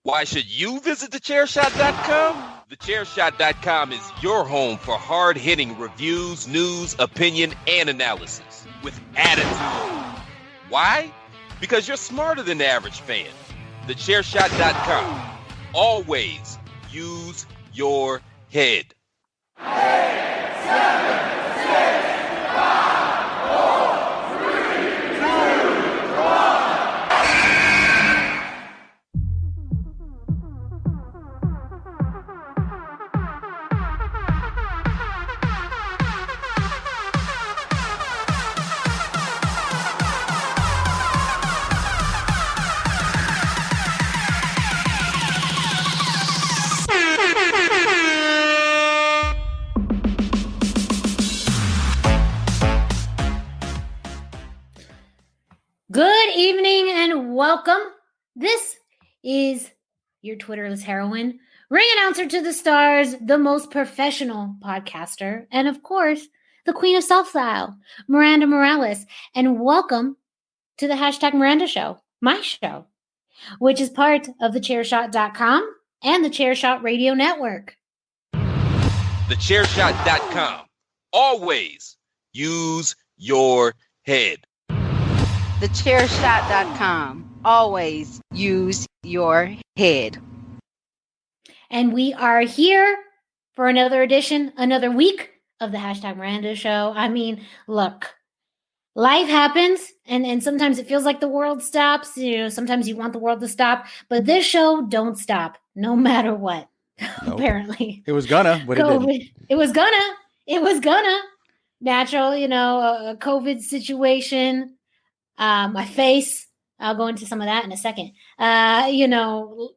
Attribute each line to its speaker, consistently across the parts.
Speaker 1: Why should you visit thechairshot.com? Thechairshot.com is your home for hard-hitting reviews, news, opinion, and analysis with attitude. Why? Because you're smarter than the average fan. Thechairshot.com. Always use your head.
Speaker 2: 8, 7, 6, 5, 4, 3, 2, 1.
Speaker 3: Good evening and welcome. This is your Twitterless heroine, ring announcer to the stars, the most professional podcaster, and of course, the queen of self-style, Miranda Morales. And welcome to the hashtag Miranda Show, my show, which is part of the Chairshot.com and the Chairshot Radio Network.
Speaker 1: Thechairshot.com. Always use your head.
Speaker 4: Thechairshot.com. Always use your head.
Speaker 3: And we are here for another edition, another week of the hashtag Miranda Show. I mean, look, life happens and sometimes it feels like the world stops. You know, sometimes you want the world to stop, but this show don't stop no matter what. Nope. Apparently.
Speaker 5: It was gonna, but it didn't.
Speaker 3: It was gonna. Natural, you know, a COVID situation. My face, I'll go into some of that in a second. You know,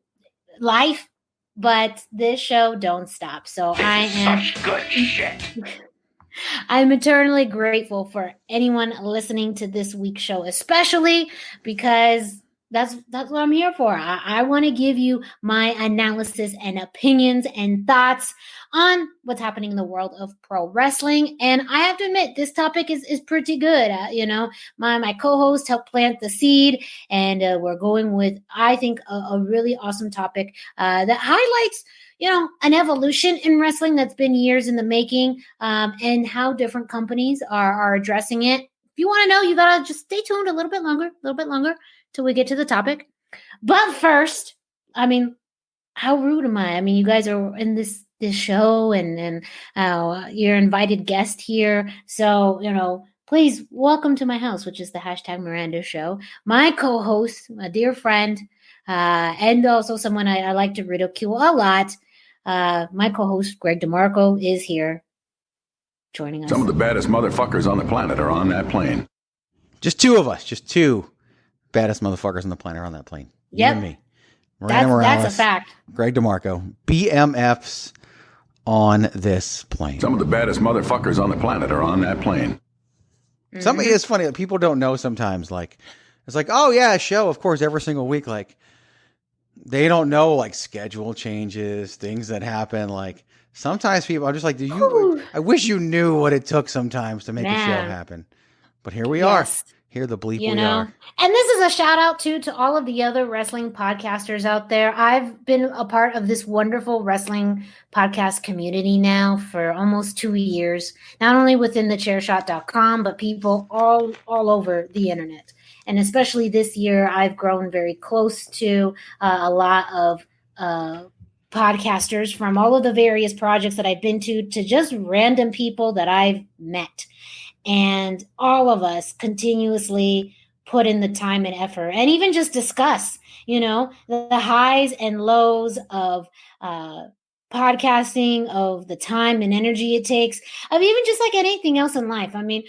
Speaker 3: life, but this show don't stop. So I am such good shit. I'm eternally grateful for anyone listening to this week's show, especially because that's what I'm here for. I want to give you my analysis and opinions and thoughts on what's happening in the world of pro wrestling. And I have to admit, this topic is pretty good. You know, my co-host helped plant the seed, and we're going with, I think, a really awesome topic that highlights, you know, an evolution in wrestling that's been years in the making, and how different companies are addressing it. If you want to know, you got to just stay tuned a little bit longer till we get to the topic. But first, I mean, how rude am I? I mean, you guys are in this show and you're invited guest here. So, you know, please welcome to my house, which is the hashtag Miranda Show. My co-host, a dear friend, and also someone I like to ridicule a lot. My co-host, Greg DeMarco, is here joining us.
Speaker 6: Some of the baddest motherfuckers on the planet are on that plane.
Speaker 5: Just two of us, just two baddest motherfuckers on the planet are on that plane.
Speaker 3: Yep.
Speaker 5: You and me. Miranda Morales,
Speaker 3: that's a fact.
Speaker 5: Greg DeMarco, BMFs on this plane.
Speaker 6: Some of the baddest motherfuckers on the planet are on that plane.
Speaker 5: Mm-hmm. It's funny that people don't know sometimes. Like, it's like, oh yeah, a show, of course, every single week. Like, they don't know like schedule changes, things that happen. Like, sometimes people are just like, I wish you knew what it took sometimes to make a show happen. But here we are. Here the bleep we are.
Speaker 3: And this is a shout out to all of the other wrestling podcasters out there. I've been a part of this wonderful wrestling podcast community now for almost 2 years, not only within the Chairshot.com, but people all over the internet. And especially this year, I've grown very close to a lot of podcasters from all of the various projects that I've been to just random people that I've met. And all of us continuously put in the time and effort and even just discuss, you know, the highs and lows of podcasting, of the time and energy it takes, of even just like anything else in life. I mean,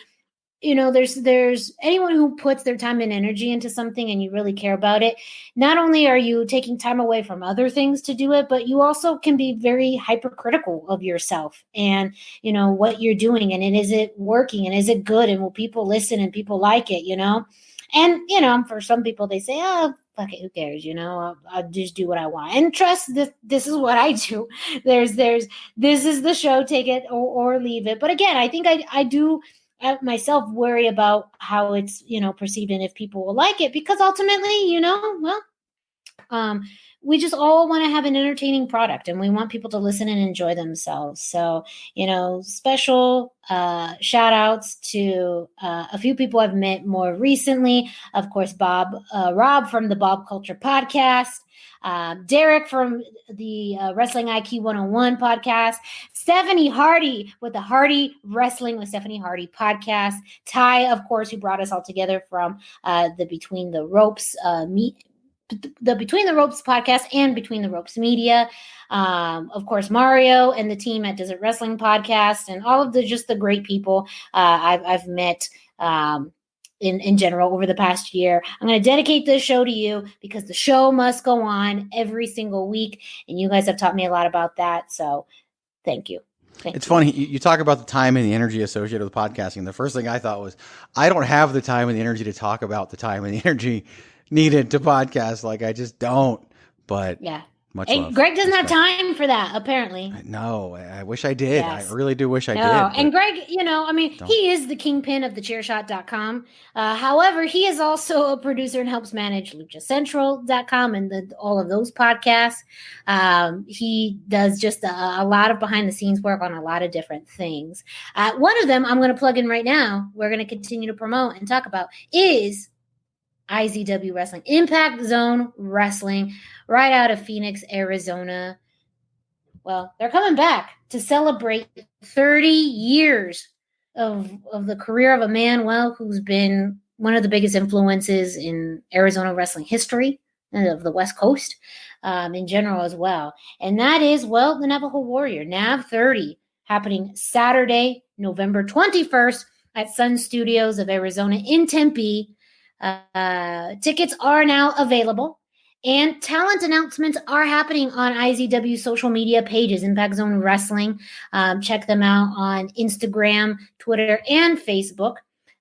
Speaker 3: you know, there's anyone who puts their time and energy into something and you really care about it. Not only are you taking time away from other things to do it, but you also can be very hypercritical of yourself and, you know, what you're doing. And is it working? And is it good? And will people listen and people like it, you know? And, you know, for some people, they say, oh, fuck it, who cares? You know, I'll just do what I want. And trust, this is what I do. This is the show, take it or leave it. But again, I think I do myself worry about how it's, you know, perceived and if people will like it, because ultimately, you know, well, We just all want to have an entertaining product, and we want people to listen and enjoy themselves. So, special shout outs to a few people I've met more recently. Of course, Rob from the Bob Culture Podcast, Derek from the Wrestling IQ 101 podcast, Stephanie Hardy with the Hardy Wrestling with Stephanie Hardy podcast, Ty, of course, who brought us all together from the Between the Ropes Between the Ropes podcast and Between the Ropes Media. Of course, Mario and the team at Desert Wrestling Podcast, and all of the great people I've met in general over the past year. I'm going to dedicate this show to you because the show must go on every single week, and you guys have taught me a lot about that. So thank you.
Speaker 5: It's funny. You talk about the time and the energy associated with podcasting. The first thing I thought was, I don't have the time and the energy to talk about the time and the energy needed to podcast. Like, I just don't. But
Speaker 3: yeah,
Speaker 5: much love.
Speaker 3: Greg doesn't have time for that, apparently.
Speaker 5: No, I wish I did.
Speaker 3: Yes.
Speaker 5: I really do wish I did.
Speaker 3: And Greg, he is the kingpin of the Chairshot.com. However, he is also a producer and helps manage LuchaCentral.com and all of those podcasts. He does just a lot of behind the scenes work on a lot of different things. One of them I'm going to plug in right now, we're going to continue to promote and talk about, is IZW Wrestling, Impact Zone Wrestling, right out of Phoenix, Arizona. Well, they're coming back to celebrate 30 years of the career of a man, who's been one of the biggest influences in Arizona wrestling history and of the West Coast in general as well. And that is, the Navajo Warrior, NAV 30, happening Saturday, November 21st at Sun Studios of Arizona in Tempe. Tickets are now available, and talent announcements are happening on IZW social media pages, Impact Zone Wrestling. Check them out on Instagram, Twitter, and Facebook.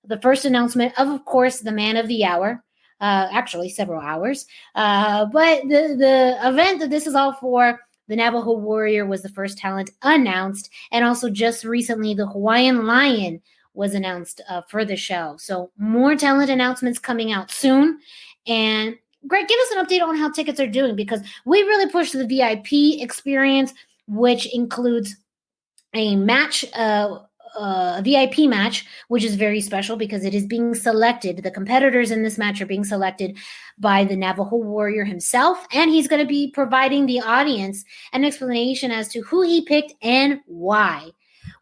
Speaker 3: The first announcement of course, the man of the hour, actually several hours. But the event that this is all for, the Navajo Warrior was the first talent announced, and also just recently the Hawaiian Lion was announced for the show. So more talent announcements coming out soon. And Greg, give us an update on how tickets are doing, because we really pushed the VIP experience, which includes a match, a VIP match, which is very special because it is being selected. The competitors in this match are being selected by the Navajo Warrior himself, and he's going to be providing the audience an explanation as to who he picked and why.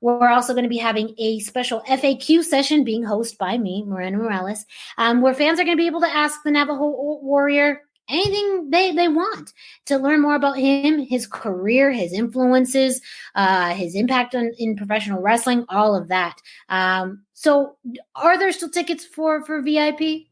Speaker 3: We're also going to be having a special FAQ session being hosted by me, Miranda Morales, where fans are going to be able to ask the Navajo Warrior anything they want to learn more about him, his career, his influences, his impact in professional wrestling, all of that. So are there still tickets for VIP?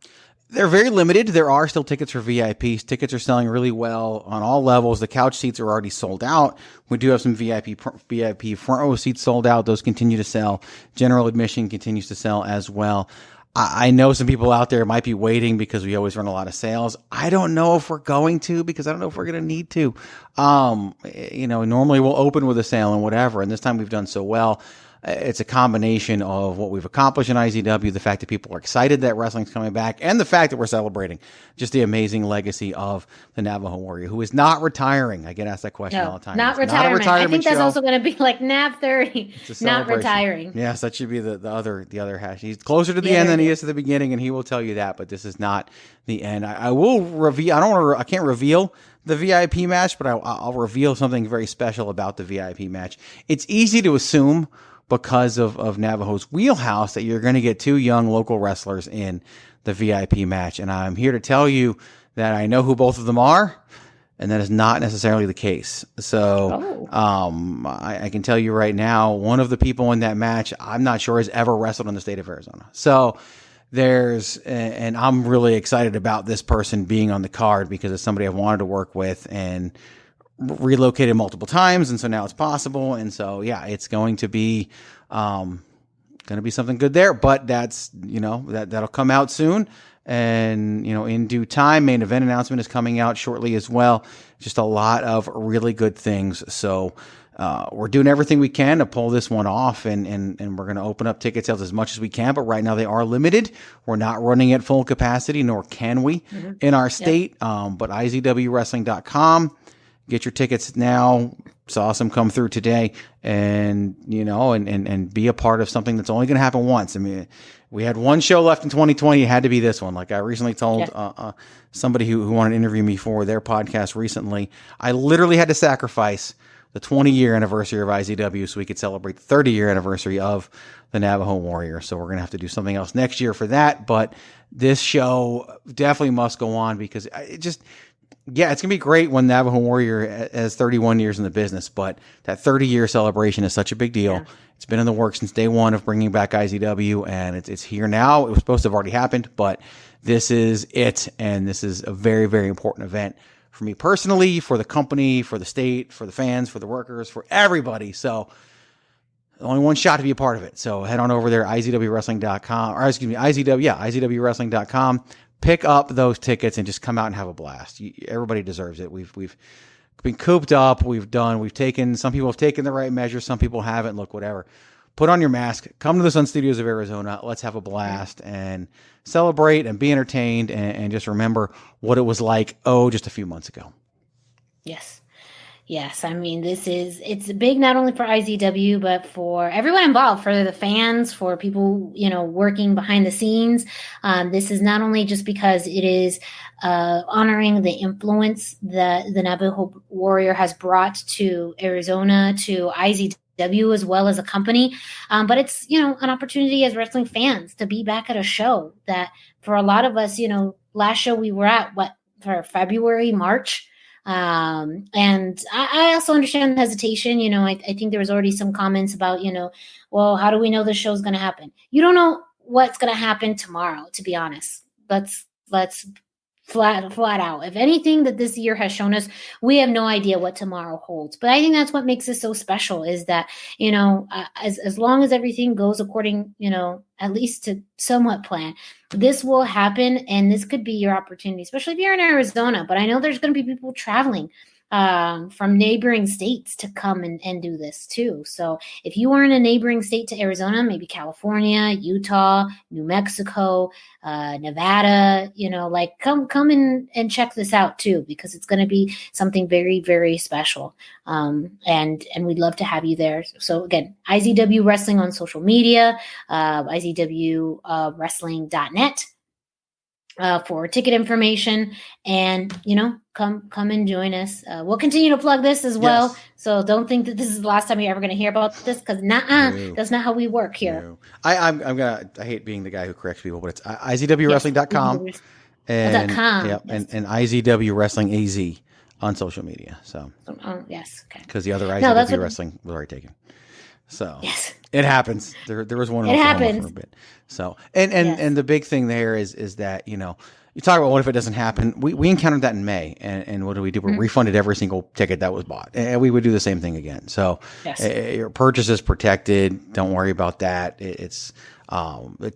Speaker 5: They're very limited. There are still tickets for VIPs. Tickets are selling really well on all levels. The couch seats are already sold out. We do have some VIP front row seats sold out. Those continue to sell. General admission continues to sell as well. I know some people out there might be waiting because we always run a lot of sales. I don't know if we're going to, because I don't know if we're going to need to. Normally we'll open with a sale and whatever. And this time we've done so well. It's a combination of what we've accomplished in IZW, the fact that people are excited that wrestling's coming back, and the fact that we're celebrating just the amazing legacy of the Navajo Warrior, who is not retiring. I get asked that question all the time.
Speaker 3: Not retirement. I think that's also going to be like NAV 30, not retiring.
Speaker 5: Yes, that should be the other hash. He's closer to the end than he is to the beginning, and he will tell you that, but this is not the end. I will reveal, I can't reveal the VIP match, but I'll reveal something very special about the VIP match. It's easy to assume, because of Navajo's wheelhouse, that you're going to get two young local wrestlers in the VIP match. And I'm here to tell you that I know who both of them are, and that is not necessarily the case. So I can tell you right now, one of the people in that match, I'm not sure has ever wrestled in the state of Arizona. So and I'm really excited about this person being on the card because it's somebody I've wanted to work with and relocated multiple times, and so now it's possible. And so it's going to be something good there, but that's that'll come out soon, and in due time. Main event announcement is coming out shortly as well. Just a lot of really good things. So we're doing everything we can to pull this one off, and we're going to open up ticket sales as much as we can. But right now they are limited. We're not running at full capacity, nor can we in our state. But IZWWrestling.com, get your tickets now. Saw some come through today, and and be a part of something that's only going to happen once. I mean, we had one show left in 2020. It had to be this one. Like I recently told somebody who wanted to interview me for their podcast recently, I literally had to sacrifice the 20-year anniversary of IZW so we could celebrate the 30-year anniversary of the Navajo Warrior. So we're going to have to do something else next year for that. But this show definitely must go on because it's going to be great when Navajo Warrior has 31 years in the business. But that 30-year celebration is such a big deal. Yeah. It's been in the works since day one of bringing back IZW, and it's here now. It was supposed to have already happened, but this is it. And this is a very, very important event for me personally, for the company, for the state, for the fans, for the workers, for everybody. So only one shot to be a part of it. So head on over there, IZWWrestling.com, or excuse me, IZWWrestling.com. Pick up those tickets and just come out and have a blast. Everybody deserves it. We've been cooped up. Some people have taken the right measures. Some people haven't. Look, whatever. Put on your mask. Come to the Sun Studios of Arizona. Let's have a blast and celebrate and be entertained and just remember what it was like, just a few months ago.
Speaker 3: Yes. I mean, it's big not only for IZW, but for everyone involved, for the fans, for people, working behind the scenes. This is not only just because it is honoring the influence that the Navajo Warrior has brought to Arizona, to IZW, as well as a company. But it's, an opportunity as wrestling fans to be back at a show that for a lot of us, last show we were at, for February, March. And I also understand the hesitation. I think there was already some comments about, well, how do we know this show's going to happen? You don't know what's going to happen tomorrow, to be honest. Let's flat out. If anything that this year has shown us, we have no idea what tomorrow holds. But I think that's what makes it so special is that, as long as everything goes according, at least to somewhat plan, this will happen. And this could be your opportunity, especially if you're in Arizona. But I know there's going to be people traveling from neighboring states to come and do this too. So if you are in a neighboring state to Arizona, maybe California, Utah, New Mexico, Nevada, come in and check this out too, because it's going to be something very, very special. And we'd love to have you there. So again, IZW Wrestling on social media, IZWWrestling.net. For ticket information, and come and join us. We'll continue to plug this as well. Yes. So don't think that this is the last time you're ever going to hear about this, because that's not how we work here.
Speaker 5: No. I hate being the guy who corrects people, but it's IZWWrestling.com and and IZW Wrestling AZ on social media. So
Speaker 3: yes, okay.
Speaker 5: Because the other IZW Wrestling was already taken. So yes. It happens. There was one.
Speaker 3: It happens.
Speaker 5: For a bit. So and the big thing there is that you talk about what if it doesn't happen. We encountered that in May, and what do? We refunded every single ticket that was bought, and we would do the same thing again. So your purchase is protected. Don't worry about that. It's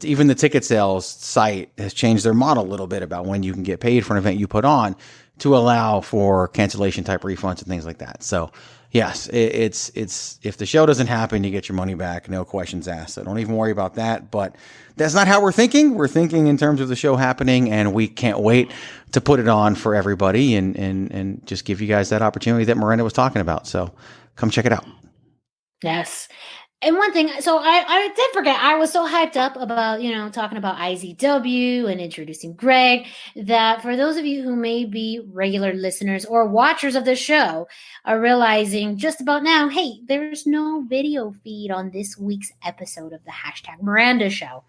Speaker 5: even the ticket sales site has changed their model a little bit about when you can get paid for an event you put on to allow for cancellation type refunds and things like that. So. Yes, it's if the show doesn't happen, you get your money back, no questions asked. So don't even worry about that. But that's not how we're thinking. We're thinking in terms of the show happening, and we can't wait to put it on for everybody and just give you guys that opportunity that Miranda was talking about. So come check it out.
Speaker 3: Yes. And one thing, so I did forget, I was so hyped up about, talking about IZW and introducing Greg, that for those of you who may be regular listeners or watchers of the show are realizing just about now, hey, there's no video feed on this week's episode of the #Miranda Show.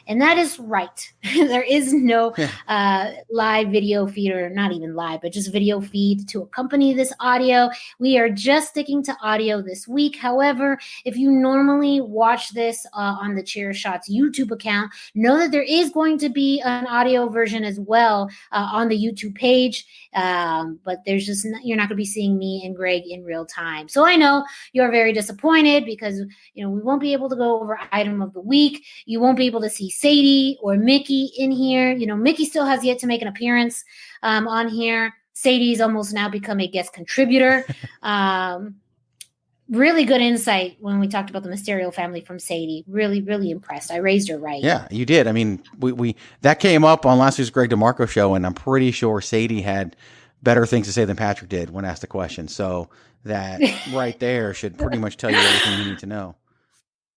Speaker 3: And that is right. There is no live video feed, or not even live, but just video feed to accompany this audio. We are just sticking to audio this week. However, if you normally watch this on the Chairshot's YouTube account, know that there is going to be an audio version as well on the YouTube page. But there's just you're not going to be seeing me and Greg in real time. So I know you're very disappointed because we won't be able to go over item of the week. You won't be able to see Sadie or Mickey in here. Mickey still has yet to make an appearance on here. Sadie's almost now become a guest contributor. really good insight when we talked about the Mysterio family from Sadie. Really, really impressed. I raised her right.
Speaker 5: Yeah, you did. I mean, we that came up on last week's Greg DeMarco show, and I'm pretty sure Sadie had better things to say than Patrick did when asked the question. So that right there should pretty much tell you everything you need to know.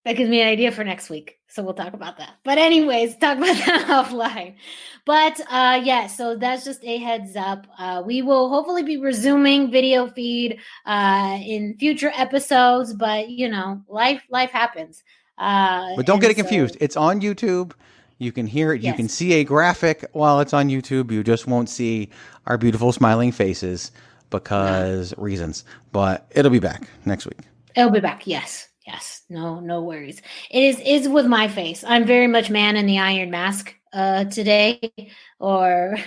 Speaker 3: That gives me an idea for next week. So we'll talk about that. But anyways, talk about that offline. But yeah, so that's just a heads up. We will hopefully be resuming video feed in future episodes, but you know, life happens.
Speaker 5: But don't get it confused. It's on YouTube. You can hear it.
Speaker 3: Yes.
Speaker 5: You can see a graphic while it's on YouTube. You just won't see our beautiful smiling faces because reasons. But it'll be back next week.
Speaker 3: It'll be back. Yes. No worries. It's with my face. I'm very much man in the iron mask today, or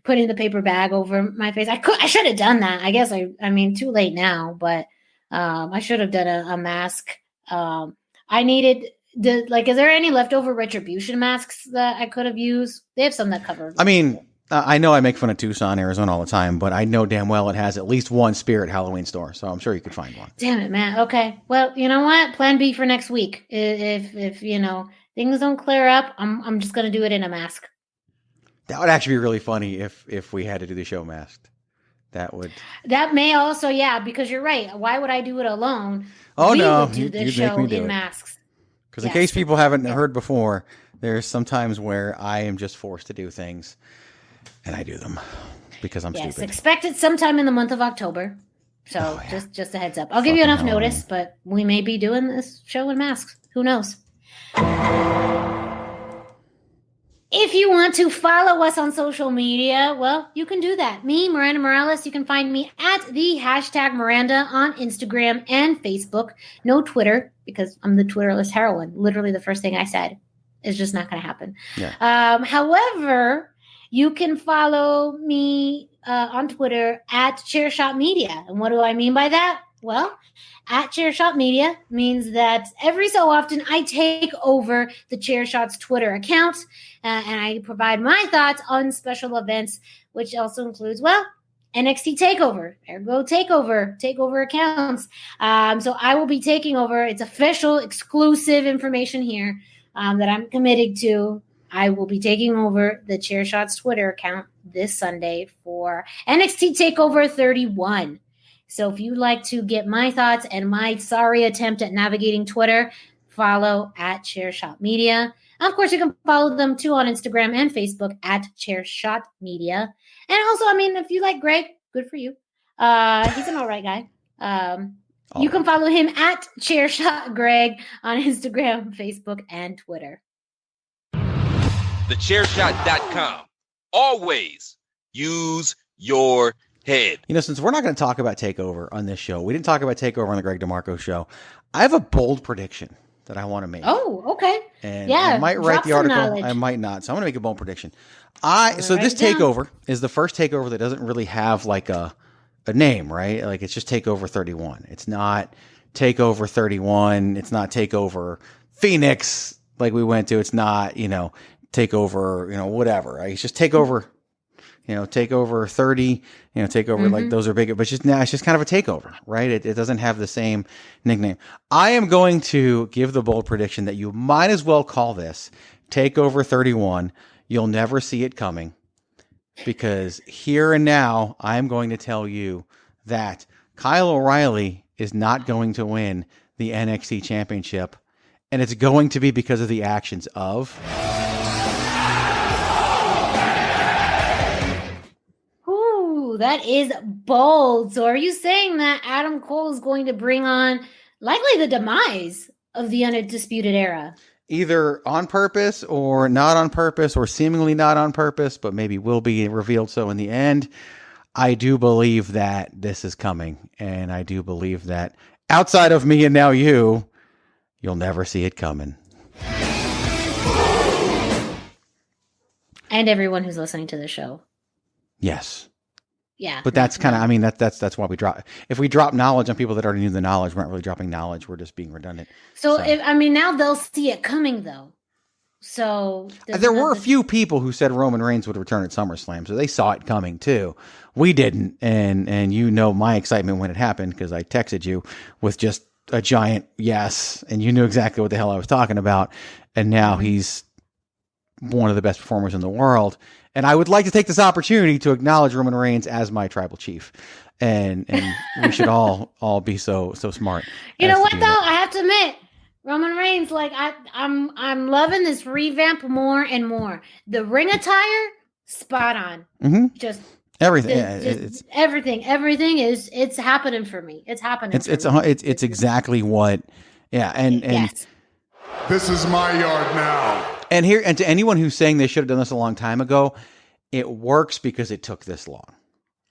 Speaker 3: putting the paper bag over my face. I should have done that. I guess I mean, too late now, but I should have done a mask. I needed is there any leftover Retribution masks that I could have used? They have some that cover.
Speaker 5: I mean, I know I make fun of Tucson, Arizona all the time, but I know damn well it has at least one Spirit Halloween store, so I'm sure you could find one.
Speaker 3: Damn it, man. Okay. Well, you know what? Plan B for next week. If you know, things don't clear up, I'm just going to do it in a mask.
Speaker 5: That would actually be really funny if we had to do the show masked. That
Speaker 3: may also, yeah, because you're right. Why would I do it alone?
Speaker 5: Oh,
Speaker 3: we
Speaker 5: no.
Speaker 3: would do the show in masks.
Speaker 5: Because in case people haven't heard before, there's some times where I am just forced to do things. And I do them because I'm stupid.
Speaker 3: Expect it sometime in the month of October. So just a heads up. I'll give you enough notice, but we may be doing this show in masks. Who knows? If you want to follow us on social media, well, you can do that. Me, Miranda Morales, you can find me at the hashtag Miranda on Instagram and Facebook. No Twitter, because I'm the Twitterless heroine. Literally the first thing I said is just not going to happen.
Speaker 5: Yeah.
Speaker 3: However, you can follow me on Twitter at Chairshot Media. And what do I mean by that? Well, at Chairshot Media means that every so often I take over the Chairshot's Twitter account and I provide my thoughts on special events, which also includes, well, NXT TakeOver, ergo takeover accounts. So I will be taking over. It's official, exclusive information here that I'm committed to. I will be taking over the Chairshot's Twitter account this Sunday for NXT TakeOver 31. So if you'd like to get my thoughts and my sorry attempt at navigating Twitter, follow at Chairshot Media. Of course, you can follow them too on Instagram and Facebook at Chairshot Media. And also, I mean, if you like Greg, good for you. He's an all right guy. You can follow him at Chairshot Greg on Instagram, Facebook, and Twitter.
Speaker 1: TheChairshot.com. Always use your head.
Speaker 5: You know, since we're not going to talk about TakeOver on this show, we didn't talk about TakeOver on the Greg DeMarco show. I have a bold prediction that I want to make.
Speaker 3: Oh, okay.
Speaker 5: And I might write the article.
Speaker 3: Knowledge.
Speaker 5: I might not. So I'm going to make a bold prediction. So this TakeOver is the first TakeOver that doesn't really have like a name, right? Like it's just TakeOver 31. It's not TakeOver 31. It's not TakeOver Phoenix like we went to. It's not, TakeOver, whatever. Right? It's just TakeOver, TakeOver 30, TakeOver, like those are big, but it's just kind of a takeover, right? It doesn't have the same nickname. I am going to give the bold prediction that you might as well call this TakeOver 31. You'll never see it coming because here and now I'm going to tell you that Kyle O'Reilly is not going to win the NXT championship, and it's going to be because of the actions of...
Speaker 3: That is bold. So are you saying that Adam Cole is going to bring on likely the demise of the Undisputed Era?
Speaker 5: Either on purpose or not on purpose or seemingly not on purpose, but maybe will be revealed so in the end. I do believe that this is coming. And I do believe that outside of me and now you'll never see it coming.
Speaker 3: And everyone who's listening to the show.
Speaker 5: Yes.
Speaker 3: Yeah.
Speaker 5: But that's kind of, that's why we drop. If we drop knowledge on people that already knew the knowledge, we're not really dropping knowledge. We're just being redundant.
Speaker 3: So. Now they'll see it coming though. So
Speaker 5: there were a few people who said Roman Reigns would return at SummerSlam. So they saw it coming too. We didn't. And my excitement when it happened, because I texted you with just a giant yes, and you knew exactly what the hell I was talking about. And now he's one of the best performers in the world. And I would like to take this opportunity to acknowledge Roman Reigns as my tribal chief. And we should all be so smart.
Speaker 3: You know what though? I have to admit, Roman Reigns, like I'm loving this revamp more and more. The ring attire, spot on.
Speaker 5: Mm-hmm.
Speaker 3: Just
Speaker 5: everything.
Speaker 3: It's everything is it's happening for me. It's happening.
Speaker 5: It's exactly what. Yeah, and
Speaker 3: yes.
Speaker 2: This is my yard now.
Speaker 5: And to anyone who's saying they should have done this a long time ago, it works because it took this long.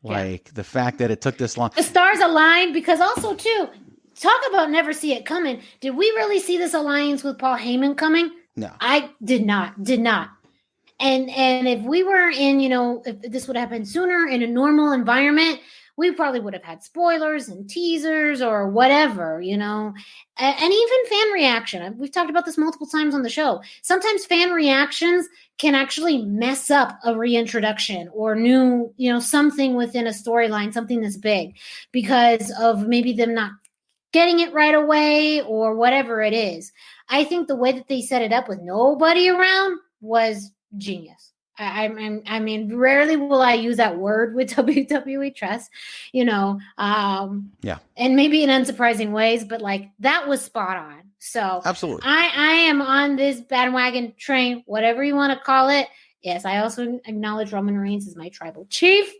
Speaker 5: Like the fact that it took this long.
Speaker 3: The stars aligned because also too, talk about never see it coming. Did we really see this alliance with Paul Heyman coming?
Speaker 5: No.
Speaker 3: I did not. And if we were in, if this would have happened sooner in a normal environment, we probably would have had spoilers and teasers or whatever, and even fan reaction. We've talked about this multiple times on the show. Sometimes fan reactions can actually mess up a reintroduction or new, something within a storyline, something that's big because of maybe them not getting it right away or whatever it is. I think the way that they set it up with nobody around was genius. I mean, rarely will I use that word with WWE trust, and maybe in unsurprising ways, but like that was spot on. So
Speaker 5: absolutely,
Speaker 3: I am on this bandwagon train, whatever you want to call it. Yes, I also acknowledge Roman Reigns as my tribal chief.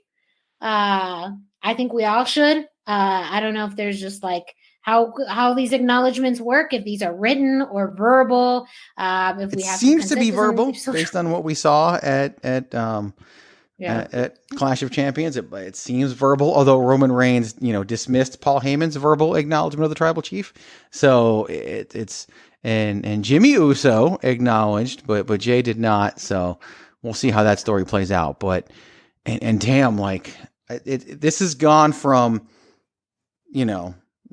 Speaker 3: I think we all should. I don't know if there's just like how these acknowledgements work, if these are written or verbal. If we
Speaker 5: it
Speaker 3: have
Speaker 5: seems to be verbal based on what we saw at Clash of Champions. It seems verbal, although Roman Reigns, dismissed Paul Heyman's verbal acknowledgement of the tribal chief. So it's and Jimmy Uso acknowledged, but Jay did not. So we'll see how that story plays out. But and damn, like this has gone from,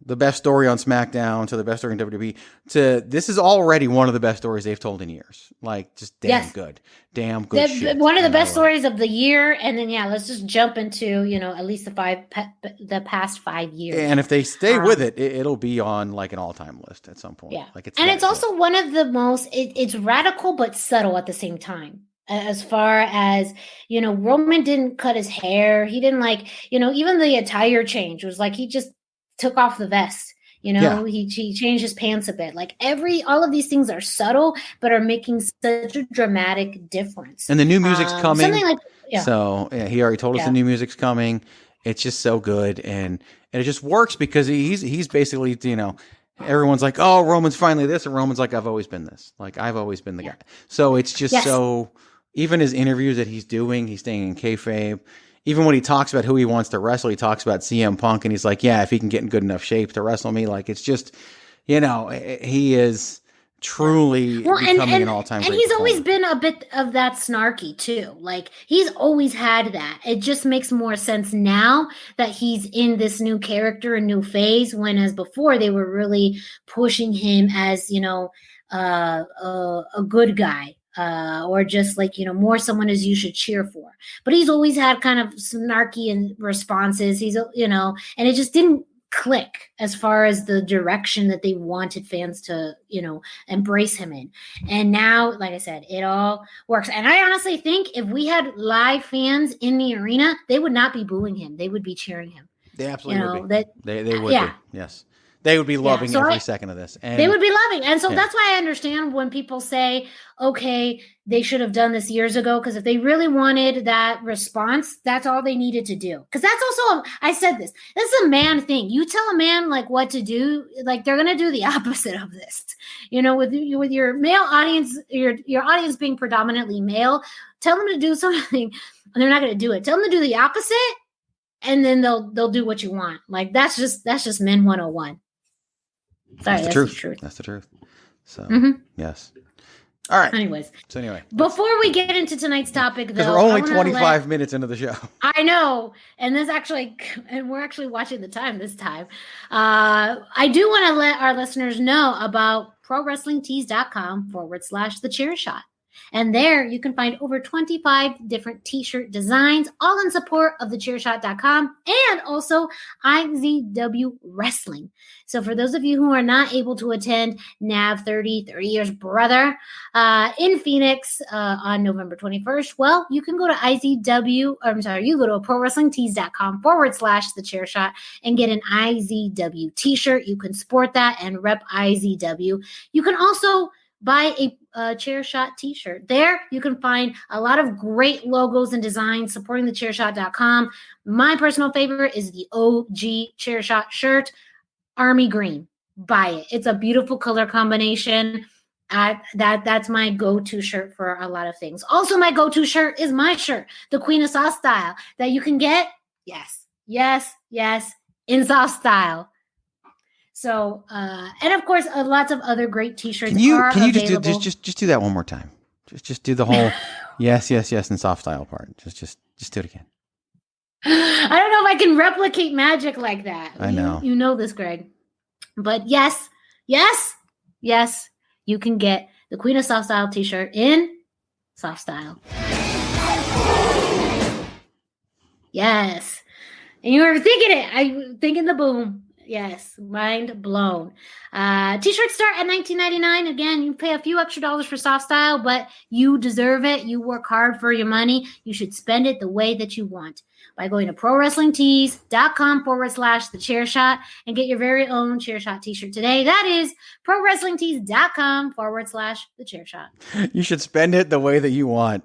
Speaker 5: the best story on SmackDown to the best story in WWE to this is already one of the best stories they've told in years. Like just damn good shit.
Speaker 3: One of the best stories of the year. And then, let's just jump into, at least the past 5 years.
Speaker 5: And if they stay with it'll be on like an all-time list at some point.
Speaker 3: Yeah.
Speaker 5: Like
Speaker 3: it's also one of the most, it's radical, but subtle at the same time. As far as, Roman didn't cut his hair. He didn't even the attire change was like, he just took off the vest, he changed his pants a bit. Like all of these things are subtle, but are making such a dramatic difference.
Speaker 5: And the new music's coming.
Speaker 3: Something like,
Speaker 5: So he already told us the new music's coming. It's just so good. And it just works because he's basically, everyone's like, oh, Roman's finally this. And Roman's like, I've always been this. Like, I've always been the guy. So it's just so, even his interviews that he's doing, he's staying in kayfabe. Even when he talks about who he wants to wrestle, he talks about CM Punk, and he's like, yeah, if he can get in good enough shape to wrestle me. Like, it's just, he is truly becoming an all-time great
Speaker 3: And he's
Speaker 5: performer.
Speaker 3: always been a bit of that snarky, too. Like, he's always had that. It just makes more sense now that he's in this new character and new phase, when as before, they were really pushing him as, a good guy. Or just like, more someone as you should cheer for. But he's always had kind of snarky and responses. He's, and it just didn't click as far as the direction that they wanted fans to, embrace him in. And now, like I said, it all works. And I honestly think if we had live fans in the arena, they would not be booing him. They would be cheering him.
Speaker 5: They absolutely would be. They would be. Yes. They would be loving every second of this. And
Speaker 3: they would be loving. And so that's why I understand when people say, okay, they should have done this years ago. Because if they really wanted that response, that's all they needed to do. Because that's also, I said this is a man thing. You tell a man like what to do, like they're going to do the opposite of this. With your male audience, your audience being predominantly male, tell them to do something and they're not going to do it. Tell them to do the opposite. And then they'll do what you want. Like that's just men 101. Sorry, that's the truth.
Speaker 5: That's the truth. So,
Speaker 3: yes.
Speaker 5: All right.
Speaker 3: Anyways.
Speaker 5: So anyway.
Speaker 3: Before we get into tonight's topic, though.
Speaker 5: Because we're only 25 minutes into the show.
Speaker 3: I know. And we're actually watching the time this time. I do want to let our listeners know about ProWrestlingTees.com /the Chairshot. And there you can find over 25 different t-shirt designs, all in support of the Chairshot.com and also IZW Wrestling. So for those of you who are not able to attend NAV 30 Years Brother in Phoenix on November 21st, well, you can go to you go to ProWrestlingTees.com/the Chairshot and get an IZW t-shirt. You can sport that and rep IZW. You can also buy a Chairshot t-shirt. There you can find a lot of great logos and designs supporting the Chairshot.com. My personal favorite is the OG Chairshot shirt, Army Green. Buy it. It's a beautiful color combination. That's my go-to shirt for a lot of things. Also, my go-to shirt is my shirt, the Queen of Soft Style, that you can get, yes, in soft style. So, and of course, lots of other great t-shirts
Speaker 5: Can you
Speaker 3: available.
Speaker 5: just do that one more time? Just do the whole yes, and soft style part. Just do it again.
Speaker 3: I don't know if I can replicate magic like that.
Speaker 5: I know.
Speaker 3: You know this, Greg. But yes, you can get the Queen of Soft Style t-shirt in soft style. Yes. And you were thinking it. I'm thinking the boom. Yes, mind blown. T-shirts start at $19.99. Again, you pay a few extra dollars for soft style, but you deserve it. You work hard for your money. You should spend it the way that you want by going to ProWrestlingTees.com/the Chairshot and get your very own Chairshot t-shirt today. That is ProWrestlingTees.com/the Chairshot.
Speaker 5: You should spend it the way that you want,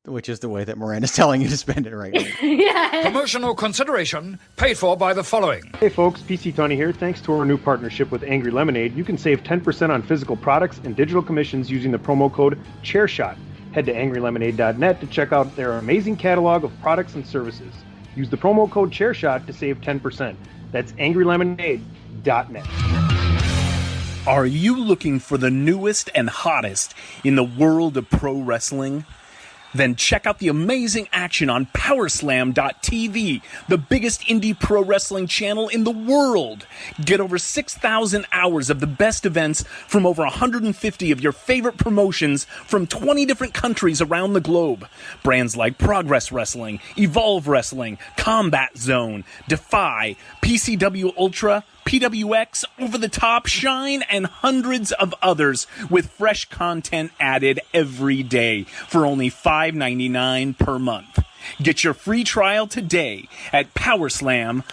Speaker 5: which is the way that Miranda's telling you to spend it right now.
Speaker 3: Yes.
Speaker 7: Promotional consideration paid for by the following.
Speaker 8: Hey folks, PC Tony here. Thanks to our new partnership with Angry Lemonade, you can save 10% on physical products and digital commissions using the promo code Chairshot. Head to angrylemonade.net to check out their amazing catalog of products and services. Use the promo code Chairshot to save 10%. That's angrylemonade.net.
Speaker 9: Are you looking for the newest and hottest in the world of pro wrestling? Then check out the amazing action on Powerslam.tv, the biggest indie pro wrestling channel in the world. Get over 6,000 hours of the best events from over 150 of your favorite promotions from 20 different countries around the globe. Brands like Progress Wrestling, Evolve Wrestling, Combat Zone, Defy, PCW Ultra, PWX, Over the Top, Shine, and hundreds of others with fresh content added every day for only $5.99 per month. Get your free trial today at Powerslam.tv.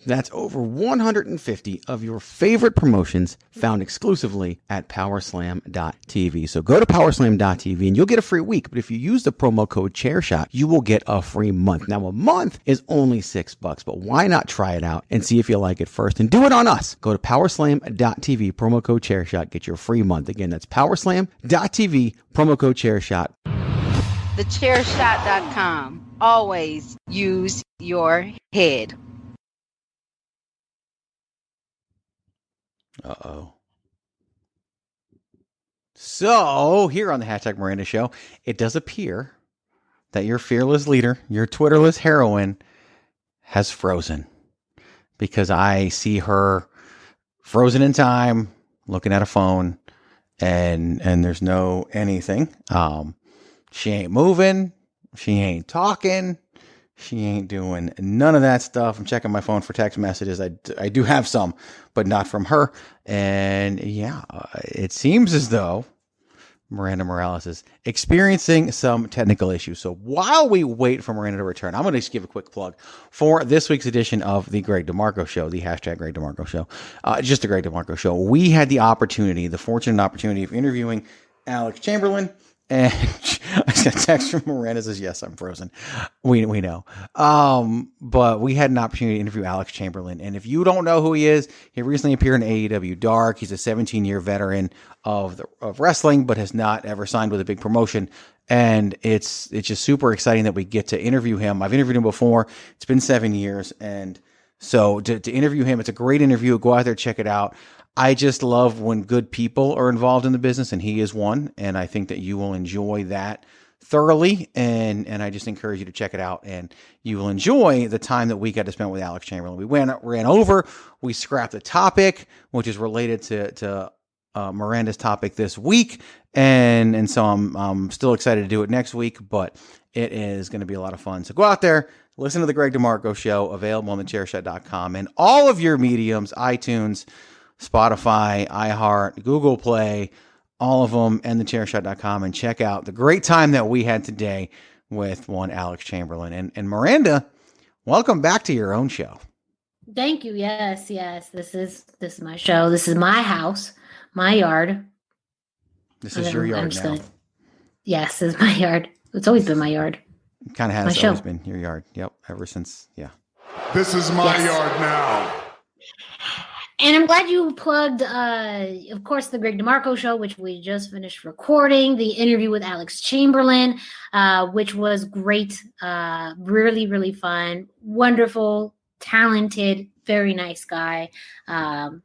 Speaker 5: That's over 150 of your favorite promotions found exclusively at Powerslam.tv. So go to Powerslam.tv and you'll get a free week. But if you use the promo code Chairshot, you will get a free month. Now, a month is only $6, but why not try it out and see if you like it first? And do it on us. Go to Powerslam.tv, promo code Chairshot, get your free month. Again, that's Powerslam.tv, promo code Chairshot.
Speaker 4: TheChairshot.com. Always use your head.
Speaker 5: Uh-oh. So, here on the Hashtag Miranda Show, it does appear that your fearless leader, your Twitterless heroine, has frozen. Because I see her frozen in time, looking at a phone, and there's no anything. She ain't moving. She ain't talking. She ain't doing none of that stuff. I'm checking my phone for text messages. I do have some, but not from her. And yeah, it seems as though Miranda Morales is experiencing some technical issues. So while we wait for Miranda to return, I'm going to just give a quick plug for this week's edition of the Greg DeMarco Show, the Hashtag Greg DeMarco Show, just the Greg DeMarco Show. We had the fortunate opportunity of interviewing Alex Chamberlain. And I got a text from Miranda says, yes, I'm frozen. We know. But we had an opportunity to interview Alex Chamberlain. And if you don't know who he is, he recently appeared in AEW Dark. He's a 17-year veteran of wrestling, but has not ever signed with a big promotion. And it's just super exciting that we get to interview him. I've interviewed him before. It's been 7 years. And so to interview him, it's a great interview. Go out there, check it out. I just love when good people are involved in the business, and he is one. And I think that you will enjoy that thoroughly. And I just encourage you to check it out, and you will enjoy the time that we got to spend with Alex Chamberlain. We ran over, we scrapped the topic, which is related to Miranda's topic this week, and so I'm still excited to do it next week, but it is going to be a lot of fun. So go out there, listen to the Greg DeMarco Show, available on the Chairshot.com and all of your mediums, iTunes, Spotify, iHeart, Google Play, all of them, and the Chairshot.com, and check out the great time that we had today with one Alex Chamberlain. And Miranda, welcome back to your own show.
Speaker 3: Thank you. Yes. This is my show. This is my house, my yard.
Speaker 5: This is your yard now.
Speaker 3: Yes, this is my yard. It's always been my yard.
Speaker 5: It kind of has always been your yard. Yep. Ever since. Yeah.
Speaker 2: This is my yard now.
Speaker 3: And I'm glad you plugged, of course, the Greg DeMarco Show, which we just finished recording, the interview with Alex Chamberlain, which was great, really, really fun, wonderful, talented, very nice guy.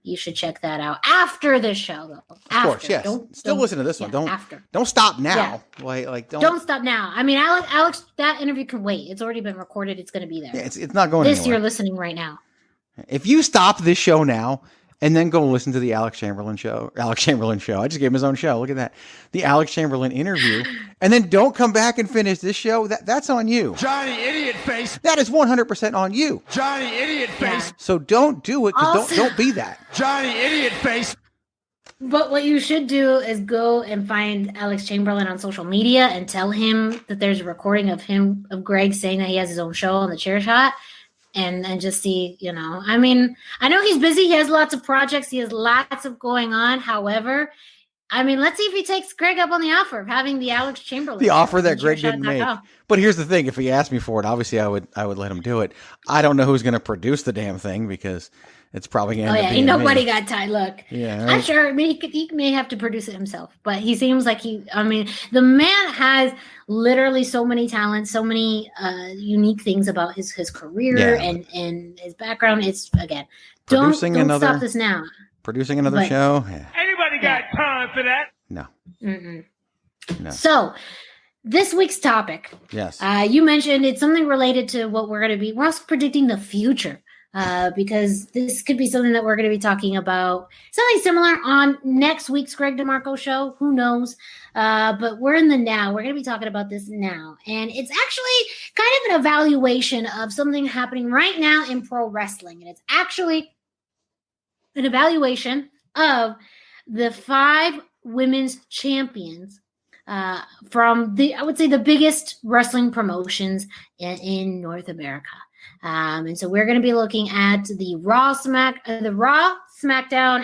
Speaker 3: You should check that out after the show, though.
Speaker 5: Of course, yes. Still listen to this one. Don't stop now. Yeah.
Speaker 3: Don't stop now. I mean, Alex, that interview can wait. It's already been recorded. It's going to be there.
Speaker 5: Yeah, it's not going anywhere.
Speaker 3: You're listening right now.
Speaker 5: If you stop this show now and then go listen to the Alex Chamberlain show, I just gave him his own show. Look at that. The Alex Chamberlain interview. And then don't come back and finish this show. That's on you.
Speaker 2: Johnny Idiot Face.
Speaker 5: That is 100% on you.
Speaker 2: Johnny Idiot Face.
Speaker 5: So don't do it. Don't be that.
Speaker 2: Johnny Idiot Face.
Speaker 3: But what you should do is go and find Alex Chamberlain on social media and tell him that there's a recording of Greg saying that he has his own show on the Chairshot. And just see, I mean, I know he's busy. He has lots of projects. He has lots of going on. However, I mean, let's see if he takes Greg up on the offer of having the Alex Chamberlain.
Speaker 5: The offer that Greg didn't make. But here's the thing. If he asked me for it, obviously I would let him do it. I don't know who's going to produce the damn thing because it's probably going to end up being
Speaker 3: nobody
Speaker 5: me.
Speaker 3: got time. Look,
Speaker 5: yeah,
Speaker 3: I'm sure. I mean, he may have to produce it himself, but he seems like the man has literally so many talents, so many unique things about his career and his background. It's again, don't stop this now.
Speaker 5: Producing another show.
Speaker 2: Yeah. Anybody got time for that?
Speaker 5: No.
Speaker 3: No. So this week's topic.
Speaker 5: Yes.
Speaker 3: You mentioned it's something related to what we're going to be. We're also predicting the future. Because this could be something that we're going to be talking about, something similar on next week's Greg DeMarco show. Who knows? But we're in the now. We're going to be talking about this now. And it's actually kind of an evaluation of something happening right now in pro wrestling. And it's actually an evaluation of the 5 women's champions from I would say the biggest wrestling promotions in North America. And so we're going to be looking at the Raw, SmackDown,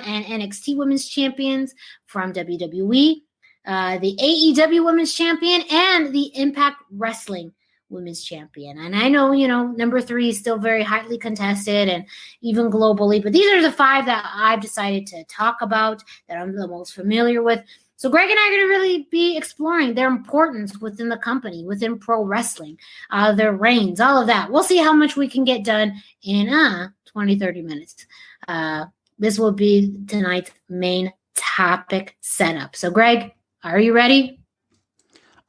Speaker 3: and NXT Women's Champions from WWE, the AEW Women's Champion, and the Impact Wrestling Women's Champion. And I know, number 3 is still very highly contested and even globally, but these are the 5 that I've decided to talk about that I'm the most familiar with. So Greg and I are going to really be exploring their importance within the company, within pro wrestling, their reigns, all of that. We'll see how much we can get done in 20, 30 minutes. This will be tonight's main topic setup. So Greg, are you ready?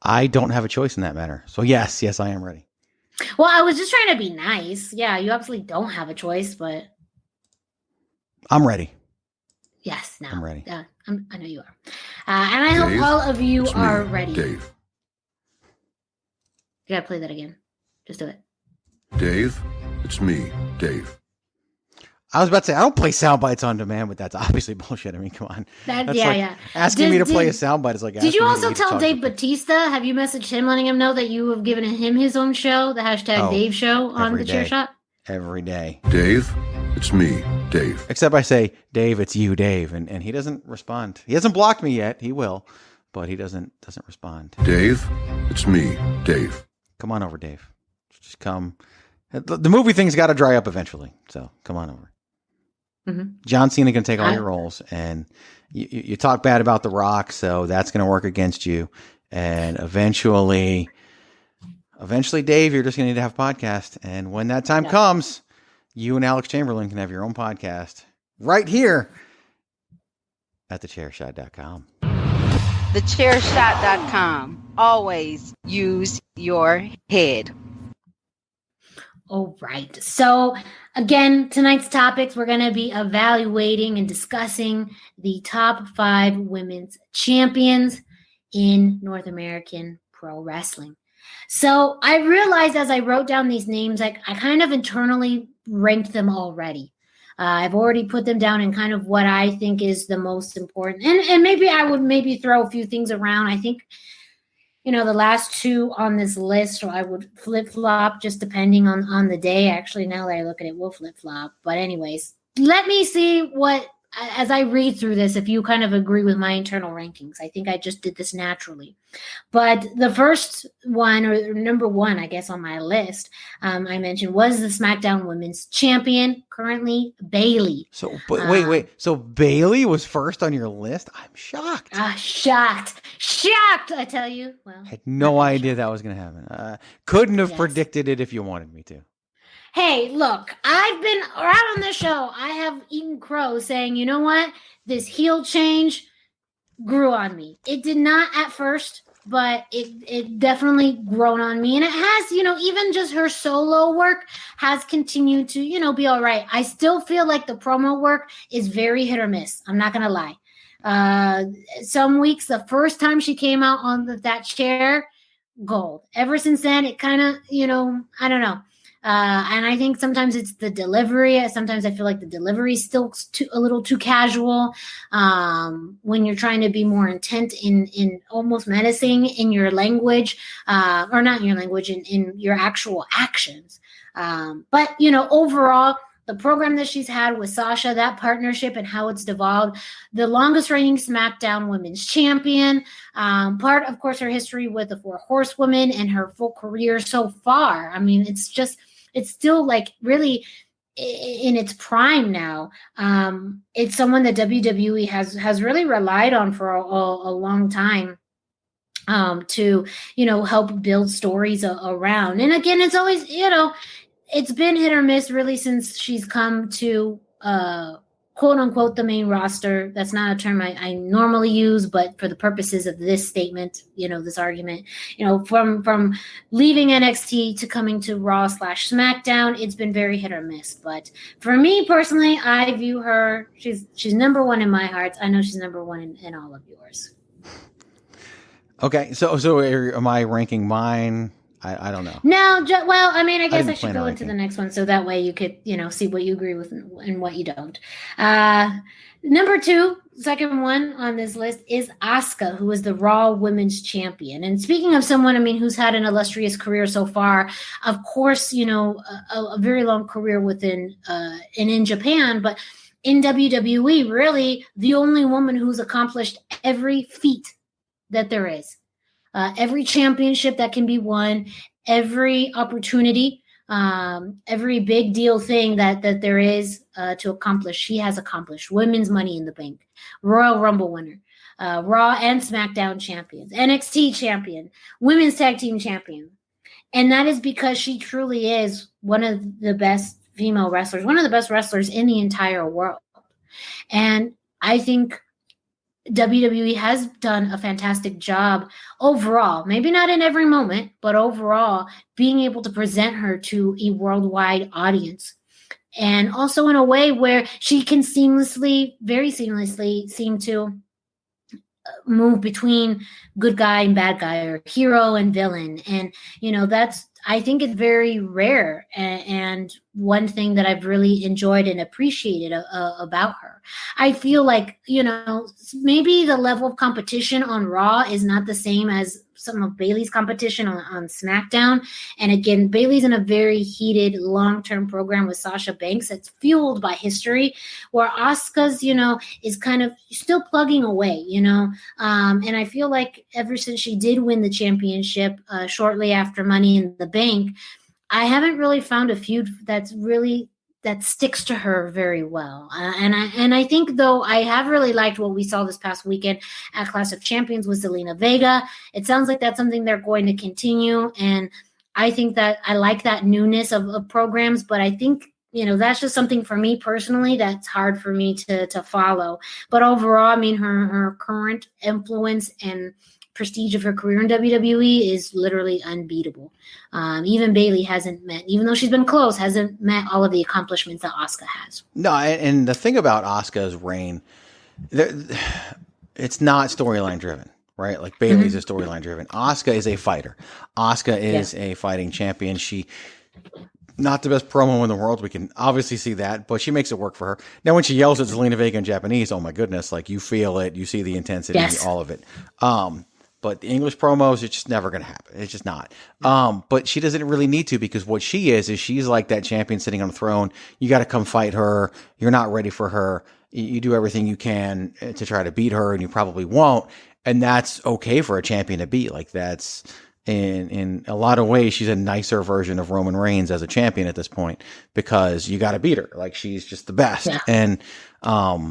Speaker 5: I don't have a choice in that matter. So yes, I am ready.
Speaker 3: Well, I was just trying to be nice. Yeah, you absolutely don't have a choice, but
Speaker 5: I'm ready.
Speaker 3: Yes, no.
Speaker 5: I'm ready.
Speaker 3: I know you are. And I hope all of you are ready.
Speaker 6: Dave.
Speaker 3: You gotta play that again. Just do it.
Speaker 6: Dave, it's me, Dave.
Speaker 5: I was about to say, I don't play sound bites on demand, but that's obviously bullshit. I mean, come on. Asking me to play a sound bite is like.
Speaker 3: Did you also tell Dave Bautista? Have you messaged him letting him know that you have given him his own show, the hashtag Dave Show on the Chairshot?
Speaker 5: Every day.
Speaker 6: Dave, it's me, Dave.
Speaker 5: Except I say, Dave, it's you, Dave, and he doesn't respond. He hasn't blocked me yet. He will, but he doesn't respond.
Speaker 6: Dave, it's me, Dave.
Speaker 5: Come on over, Dave. Just come. The movie thing's got to dry up eventually, so come on over. Mm-hmm. John Cena can take all your roles, and you talk bad about The Rock, so that's going to work against you. And eventually, Dave, you're just going to need to have a podcast. And when that time comes, you and Alex Chamberlain can have your own podcast right here at thechairshot.com.
Speaker 4: Thechairshot.com. Always use your head.
Speaker 3: All right. So again, tonight's topics, we're going to be evaluating and discussing the top 5 women's champions in North American pro wrestling. So I realized as I wrote down these names, I kind of internally ranked them already. I've already put them down in kind of what I think is the most important. And maybe I would throw a few things around. I think, the last 2 on this list, or I would flip-flop just depending on the day. Actually, now that I look at it, we'll flip-flop. But anyways, let me see what, as I read through this, if you kind of agree with my internal rankings. I think I just did this naturally. But the first one, or number 1, I guess, on my list, I mentioned was the SmackDown Women's Champion, currently Bayley.
Speaker 5: So, but wait. So Bayley was first on your list? I'm shocked.
Speaker 3: Shocked, I tell you. Well,
Speaker 5: I had no idea that was going to happen. Couldn't have predicted it if you wanted me to.
Speaker 3: Hey, look, I've been around on this show. I have eaten crow saying, you know what? This heel change grew on me. It did not at first, but it definitely grown on me. And it has, even just her solo work has continued to, be all right. I still feel like the promo work is very hit or miss. I'm not going to lie. Some weeks, the first time she came out on that chair, gold. Ever since then, it kind of, I don't know. And I think sometimes it's the delivery. Sometimes I feel like the delivery is still a little too casual. When you're trying to be more intent in almost menacing in your language, or not in your language, in your actual actions. But overall, the program that she's had with Sasha, that partnership and how it's devolved, the longest reigning SmackDown Women's Champion, part, of course, her history with the 4 Horsewomen and her full career so far. I mean, it's still like really in its prime now. It's someone that WWE has really relied on for a long time. To, help build stories around. And again, it's always, it's been hit or miss really since she's come to quote unquote the main roster. That's not a term I normally use, but for the purposes of this statement, this argument, from leaving NXT to coming to Raw / SmackDown, it's been very hit or miss. But for me personally, I view her, she's number 1 in my heart. I know she's number 1 in all of yours.
Speaker 5: Okay, so am I ranking mine? I don't know.
Speaker 3: No, well, I mean, I guess I should go into the next one so that way you could, see what you agree with and what you don't. Number 2, second one on this list is Asuka, who is the Raw Women's Champion. And speaking of someone, who's had an illustrious career so far, of course, a very long career within and in Japan, but in WWE, really the only woman who's accomplished every feat that there is. Every championship that can be won, every opportunity, every big deal thing that there is to accomplish, she has accomplished. Women's Money in the Bank, Royal Rumble winner, Raw and SmackDown champions, NXT champion, Women's Tag Team champion. And that is because she truly is one of the best female wrestlers, one of the best wrestlers in the entire world. And I think WWE has done a fantastic job overall, maybe not in every moment, but overall being able to present her to a worldwide audience. And also in a way where she can very seamlessly seem to move between good guy and bad guy, or hero and villain. And, I think it's very rare and one thing that I've really enjoyed and appreciated about her. I feel like, maybe the level of competition on Raw is not the same as some of Bayley's competition on SmackDown. And again, Bayley's in a very heated long-term program with Sasha Banks that's fueled by history, where Asuka's, is kind of still plugging away, and I feel like ever since she did win the championship shortly after Money in the Bank, I haven't really found a feud that sticks to her very well. And I think, though, I have really liked what we saw this past weekend at Clash of Champions with Zelina Vega. It sounds like that's something they're going to continue. And I think that I like that newness of programs, but I think, that's just something for me personally that's hard for me to follow. But overall, her current influence and prestige of her career in WWE is literally unbeatable. Even Bayley hasn't met, even though she's been close, hasn't met all of the accomplishments that Asuka has.
Speaker 5: No, and the thing about Asuka's reign, it's not storyline driven, right? Like Bayley's a storyline driven. Asuka is a fighter. Asuka is a fighting champion. She, not the best promo in the world. We can obviously see that, but she makes it work for her. Now, when she yells at Zelina Vega in Japanese, oh my goodness, like you feel it, you see the intensity, all of it. But the English promos, it's just never going to happen. It's just not. But she doesn't really need to, because what she is she's like that champion sitting on a throne. You got to come fight her. You're not ready for her. You do everything you can to try to beat her, and you probably won't. And that's okay for a champion to be. Like, that's in a lot of ways, she's a nicer version of Roman Reigns as a champion at this point, because you got to beat her. Like, she's just the best. Yeah.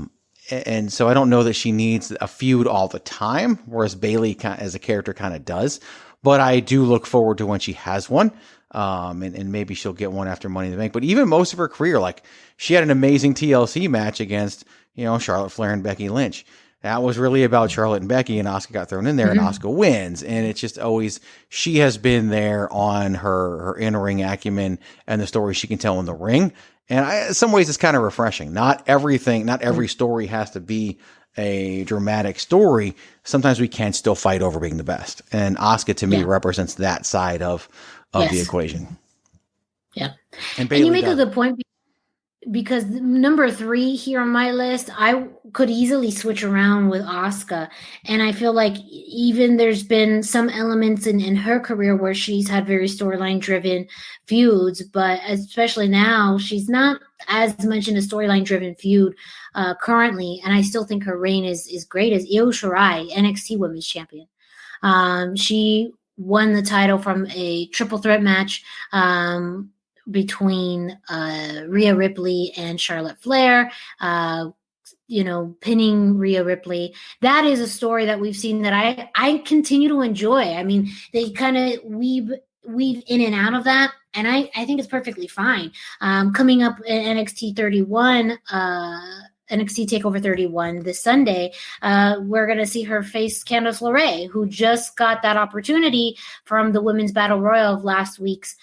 Speaker 5: And so I don't know that she needs a feud all the time, whereas Bayley as a character kind of does. But I do look forward to when she has one. And maybe she'll get one after Money in the Bank. But even most of her career, like, she had an amazing TLC match against, Charlotte Flair and Becky Lynch. That was really about Charlotte and Becky, and Asuka got thrown in there, and Asuka wins. And it's just always, she has been there on her in-ring acumen and the story she can tell in the ring. And in some ways, it's kind of refreshing. Not every story has to be a dramatic story. Sometimes we can still fight over being the best. And Asuka, to me, represents that side of the equation.
Speaker 3: Yeah.
Speaker 5: And
Speaker 3: you make a good point, because number 3 here on my list, I could easily switch around with Asuka. And I feel like even there's been some elements in her career where she's had very storyline driven feuds, but especially now, she's not as much in a storyline driven feud currently. And I still think her reign is great as Io Shirai, NXT Women's Champion. She won the title from a triple threat match between Rhea Ripley and Charlotte Flair, pinning Rhea Ripley. That is a story that we've seen that I continue to enjoy. I mean, they kind of weave in and out of that, and I think it's perfectly fine. Coming up in NXT 31, NXT TakeOver 31 this Sunday, we're going to see her face Candice LeRae, who just got that opportunity from the Women's Battle Royal of last week's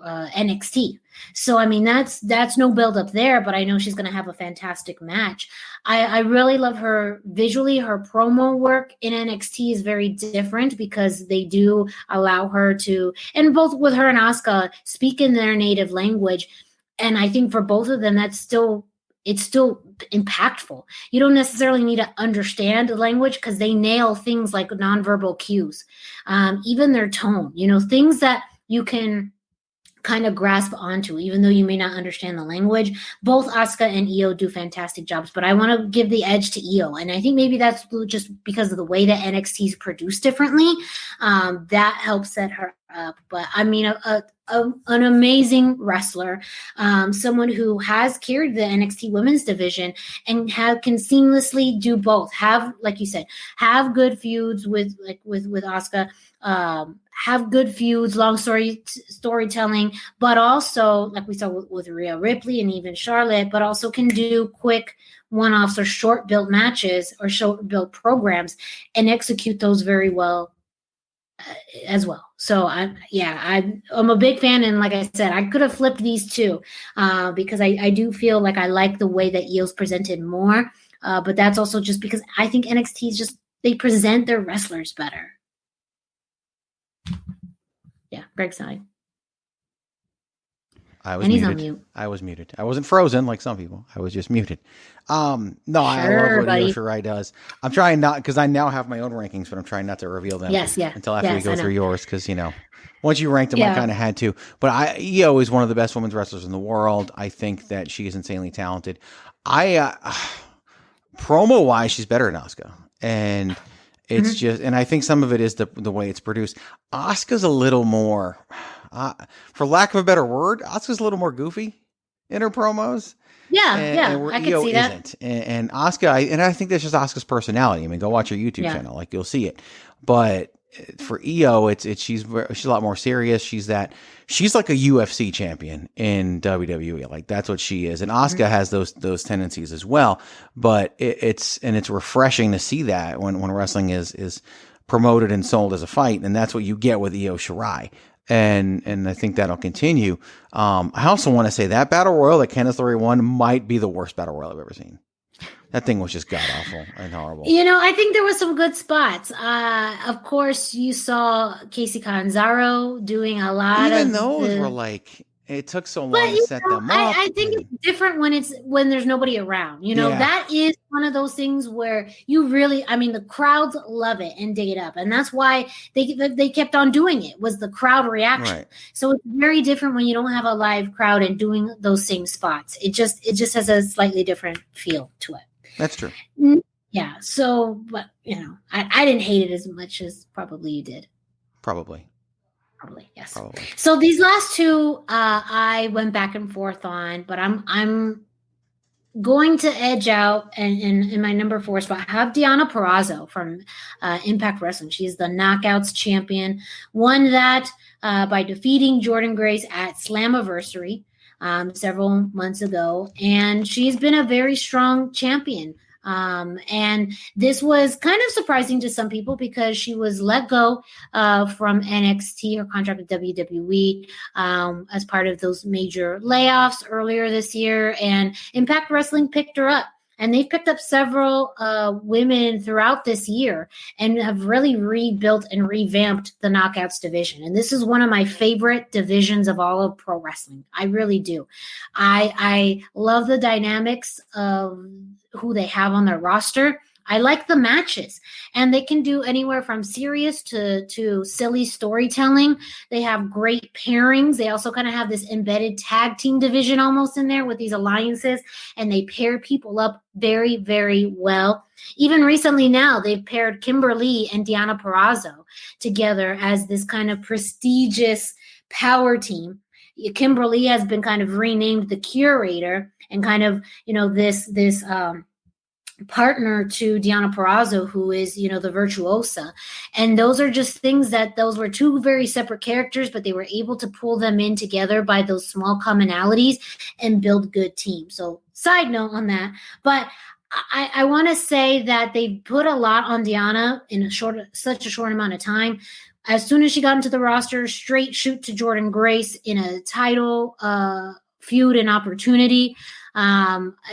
Speaker 3: NXT. So, I mean, that's no build up there, but I know she's going to have a fantastic match. I really love her visually. Her promo work in NXT is very different, because they do allow her to, and both with her and Asuka, speak in their native language. And I think for both of them, it's still impactful. You don't necessarily need to understand the language, because they nail things like nonverbal cues, even their tone, things that you can kind of grasp onto, even though you may not understand the language. Both Asuka and Io do fantastic jobs, but I want to give the edge to Io. And I think maybe that's just because of the way that NXT is produced differently. That helps set her up. But I mean, an amazing wrestler, someone who has carried the NXT women's division and can seamlessly do both. Have, like you said, have good feuds with Asuka, have good feuds, long storytelling, but also, like we saw with Rhea Ripley and even Charlotte, but also can do quick one-offs or short-built matches or short-built programs and execute those very well as well. So I'm a big fan, and like I said, I could have flipped these two because I do feel like I like the way that Io's presented more, but that's also just because I think NXT is just, they present their wrestlers better. Yeah, Greg's side.
Speaker 5: He's on mute. I was muted. I wasn't frozen like some people. I was just muted. No, sure, I love what Io Shirai does. I'm trying not, because I now have my own rankings, but I'm trying not to reveal them until after we go through yours, because, once you ranked them, I kind of had to. But Io is one of the best women's wrestlers in the world. I think that she is insanely talented. Promo-wise, she's better than Asuka. And it's just, and I think some of it is the way it's produced. Asuka's a little more, for lack of a better word, Asuka's a little more goofy in her promos.
Speaker 3: Yeah, I can see that.
Speaker 5: Isn't. And Asuka, I think that's just Asuka's personality. I mean, go watch her YouTube channel, like you'll see it. But for Io, she's a lot more serious. She's like a UFC champion in WWE. Like that's what she is. And Asuka has those tendencies as well. But it's refreshing to see that when wrestling is promoted and sold as a fight, and that's what you get with Io Shirai. And I think that'll continue. I also want to say that Battle Royal that Candice LeRae won might be the worst Battle Royal I've ever seen. That thing was just god awful and horrible.
Speaker 3: I think there was some good spots. Of course, you saw Casey Catanzaro doing a lot of.
Speaker 5: Even those were like, it took so long to set them up.
Speaker 3: I think it's different when there's nobody around. That is one of those things where you really, the crowds love it and dig it up, and that's why they kept on doing it. Was the crowd reaction? Right. So it's very different when you don't have a live crowd and doing those same spots. It just has a slightly different feel to it.
Speaker 5: That's true.
Speaker 3: Yeah. So, but I didn't hate it as much as probably you did.
Speaker 5: Probably,
Speaker 3: yes.
Speaker 5: Probably.
Speaker 3: So these last two, I went back and forth on, but I'm going to edge out, and in my number 4 spot, I have Deonna Purrazzo from Impact Wrestling. She's the Knockouts champion. Won that by defeating Jordynne Grace at Slammiversary several months ago, and she's been a very strong champion. And this was kind of surprising to some people because she was let go from NXT, her contract with WWE, as part of those major layoffs earlier this year, and Impact Wrestling picked her up. And they've picked up several women throughout this year and have really rebuilt and revamped the Knockouts division. And this is one of my favorite divisions of all of pro wrestling. I really do. I love the dynamics of who they have on their roster. I like the matches, and they can do anywhere from serious to silly storytelling. They have great pairings. They also kind of have this embedded tag team division almost in there with these alliances, and they pair people up very, very well. Even recently now, they've paired Kimberly and Deonna Purrazzo together as this kind of prestigious power team. Kimberly has been kind of renamed the Curator, and kind of, this partner to Deonna Purrazzo, who is, the Virtuosa. And those are just things those were two very separate characters, but they were able to pull them in together by those small commonalities and build good teams. So side note on that, but I want to say that they put a lot on Deonna in such a short amount of time. As soon as she got into the roster, straight shoot to Jordynne Grace in a title feud and opportunity.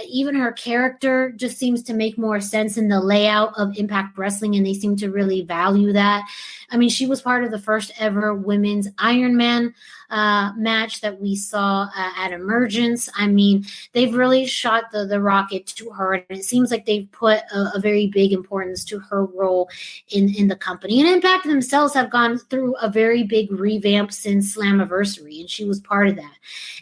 Speaker 3: Even her character just seems to make more sense in the layout of Impact Wrestling, and they seem to really value that. She was part of the first ever women's Iron Man match that we saw at Emergence. They've really shot the rocket to her, and it seems like they've put a very big importance to her role in the company. And Impact themselves have gone through a very big revamp since Slammiversary, and she was part of that.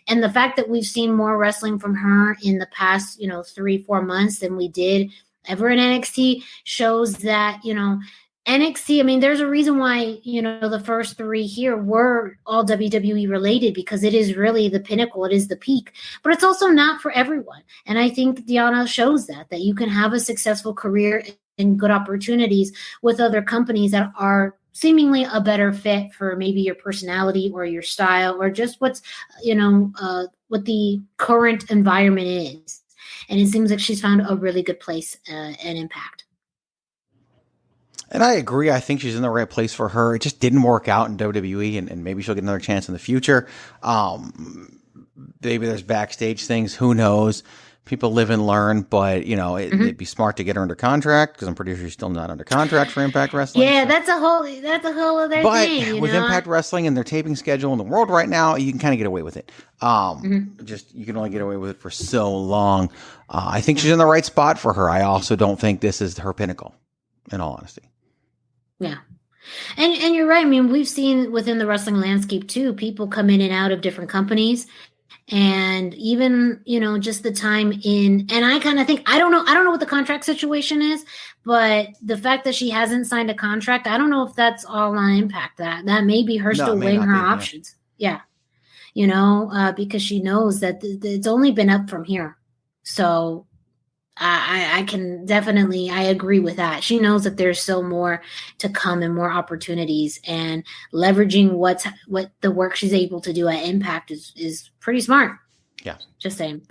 Speaker 3: And the fact that we've seen more wrestling from her in the past, 3-4 months than we did ever in NXT shows that, NXT, there's a reason why, the first 3 here were all WWE related, because it is really the pinnacle. It is the peak, but it's also not for everyone. And I think Deonna shows that you can have a successful career and good opportunities with other companies that are seemingly a better fit for maybe your personality or your style or just what's, what the current environment is. And it seems like she's found a really good place and Impact.
Speaker 5: And I agree. I think she's in the right place for her. It just didn't work out in WWE, and maybe she'll get another chance in the future. Maybe there's backstage things. Who knows? People live and learn, but it'd be smart to get her under contract, because I'm pretty sure she's still not under contract for Impact Wrestling.
Speaker 3: Yeah, that's a whole other thing.
Speaker 5: But with Impact Wrestling and their taping schedule in the world right now, you can kind of get away with it. You can only get away with it for so long. I think she's in the right spot for her. I also don't think this is her pinnacle, in all honesty.
Speaker 3: Yeah. And you're right. We've seen within the wrestling landscape too, people come in and out of different companies. And even, just the time in, and I kind of think, I don't know what the contract situation is, but the fact that she hasn't signed a contract, I don't know if that's all on Impact. That may be her still weighing her options. Yeah. Because she knows that it's only been up from here. So I can definitely, I agree with that. She knows that there's still more to come and more opportunities, and leveraging what the work she's able to do at Impact is pretty smart.
Speaker 5: Yeah.
Speaker 3: Just saying.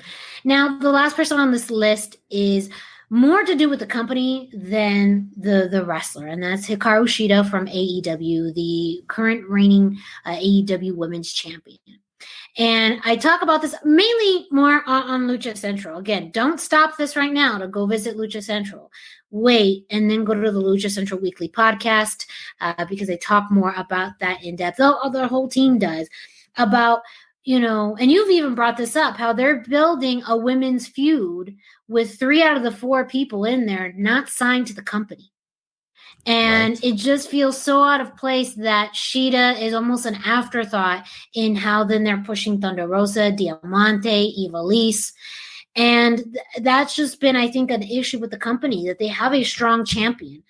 Speaker 3: Now, the last person on this list is more to do with the company than the wrestler, and that's Hikaru Shida from AEW, the current reigning AEW Women's Champion. And I talk about this mainly more on Lucha Central. Again, don't stop this right now to go visit Lucha Central. Wait, and then go to the Lucha Central Weekly podcast because they talk more about that in depth. The whole team does about, and you've even brought this up, how they're building a women's feud with 3 out of the 4 people in there not signed to the company. And It just feels so out of place that Shida is almost an afterthought in how then they're pushing Thunder Rosa, Diamante, Ivelisse. And that's just been, I think, an issue with the company, that they have a strong champion,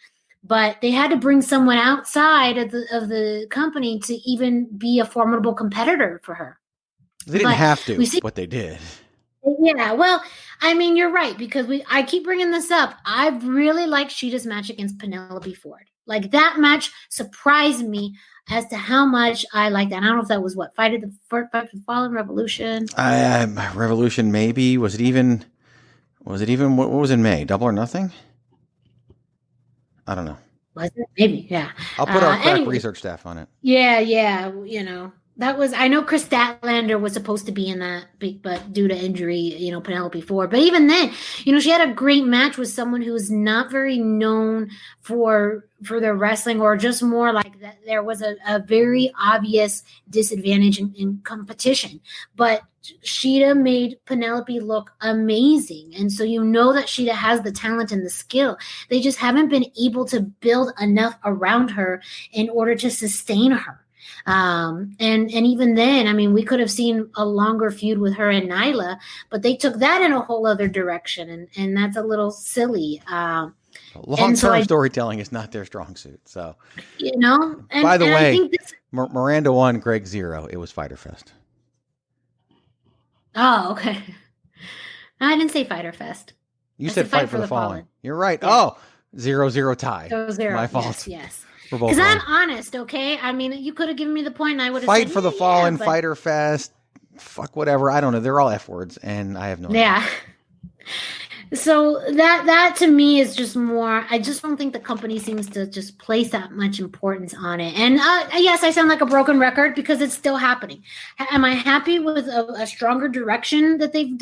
Speaker 3: but they had to bring someone outside of the company to even be a formidable competitor for her.
Speaker 5: They didn't have to, but they did.
Speaker 3: Yeah, well, I mean, you're right, because I keep bringing this up. I really liked Shida's match against Penelope Ford. Like, that match surprised me as to how much I liked that. I don't know if that was Fight of the Fallen, Revolution.
Speaker 5: Revolution, maybe. Was it even what was in May? Double or Nothing? I don't know.
Speaker 3: Was it? Maybe, yeah.
Speaker 5: I'll put our crack research staff on it.
Speaker 3: Yeah, that was, I know Chris Statlander was supposed to be in that, but due to injury, Penelope Ford. But even then, she had a great match with someone who was not very known for their wrestling, or just more like that. There was a very obvious disadvantage in competition. But Shida made Penelope look amazing. And so that Shida has the talent and the skill. They just haven't been able to build enough around her in order to sustain her. And even then, I mean, we could have seen a longer feud with her and Nyla, but they took that in a whole other direction, and that's a little silly.
Speaker 5: Long-term storytelling is not their strong suit. So,
Speaker 3: by
Speaker 5: the way, Miranda 1, Greg 0. It was Fyter Fest.
Speaker 3: Oh, okay. I didn't say Fyter Fest.
Speaker 5: You said Fight for the Fallen. You're right. Yeah. Oh, 0-0 tie.
Speaker 3: 0-0.
Speaker 5: My fault.
Speaker 3: Yes. Because I'm honest, okay? I mean, you could have given me the point and I would have
Speaker 5: said,
Speaker 3: Fight
Speaker 5: for the Fallen, Fyter Fest, fuck whatever. I don't know. They're all F words, and I have no idea.
Speaker 3: Yeah. So that to me is just more, I just don't think the company seems to just place that much importance on it. And yes, I sound like a broken record because it's still happening. Am I happy with a stronger direction that they've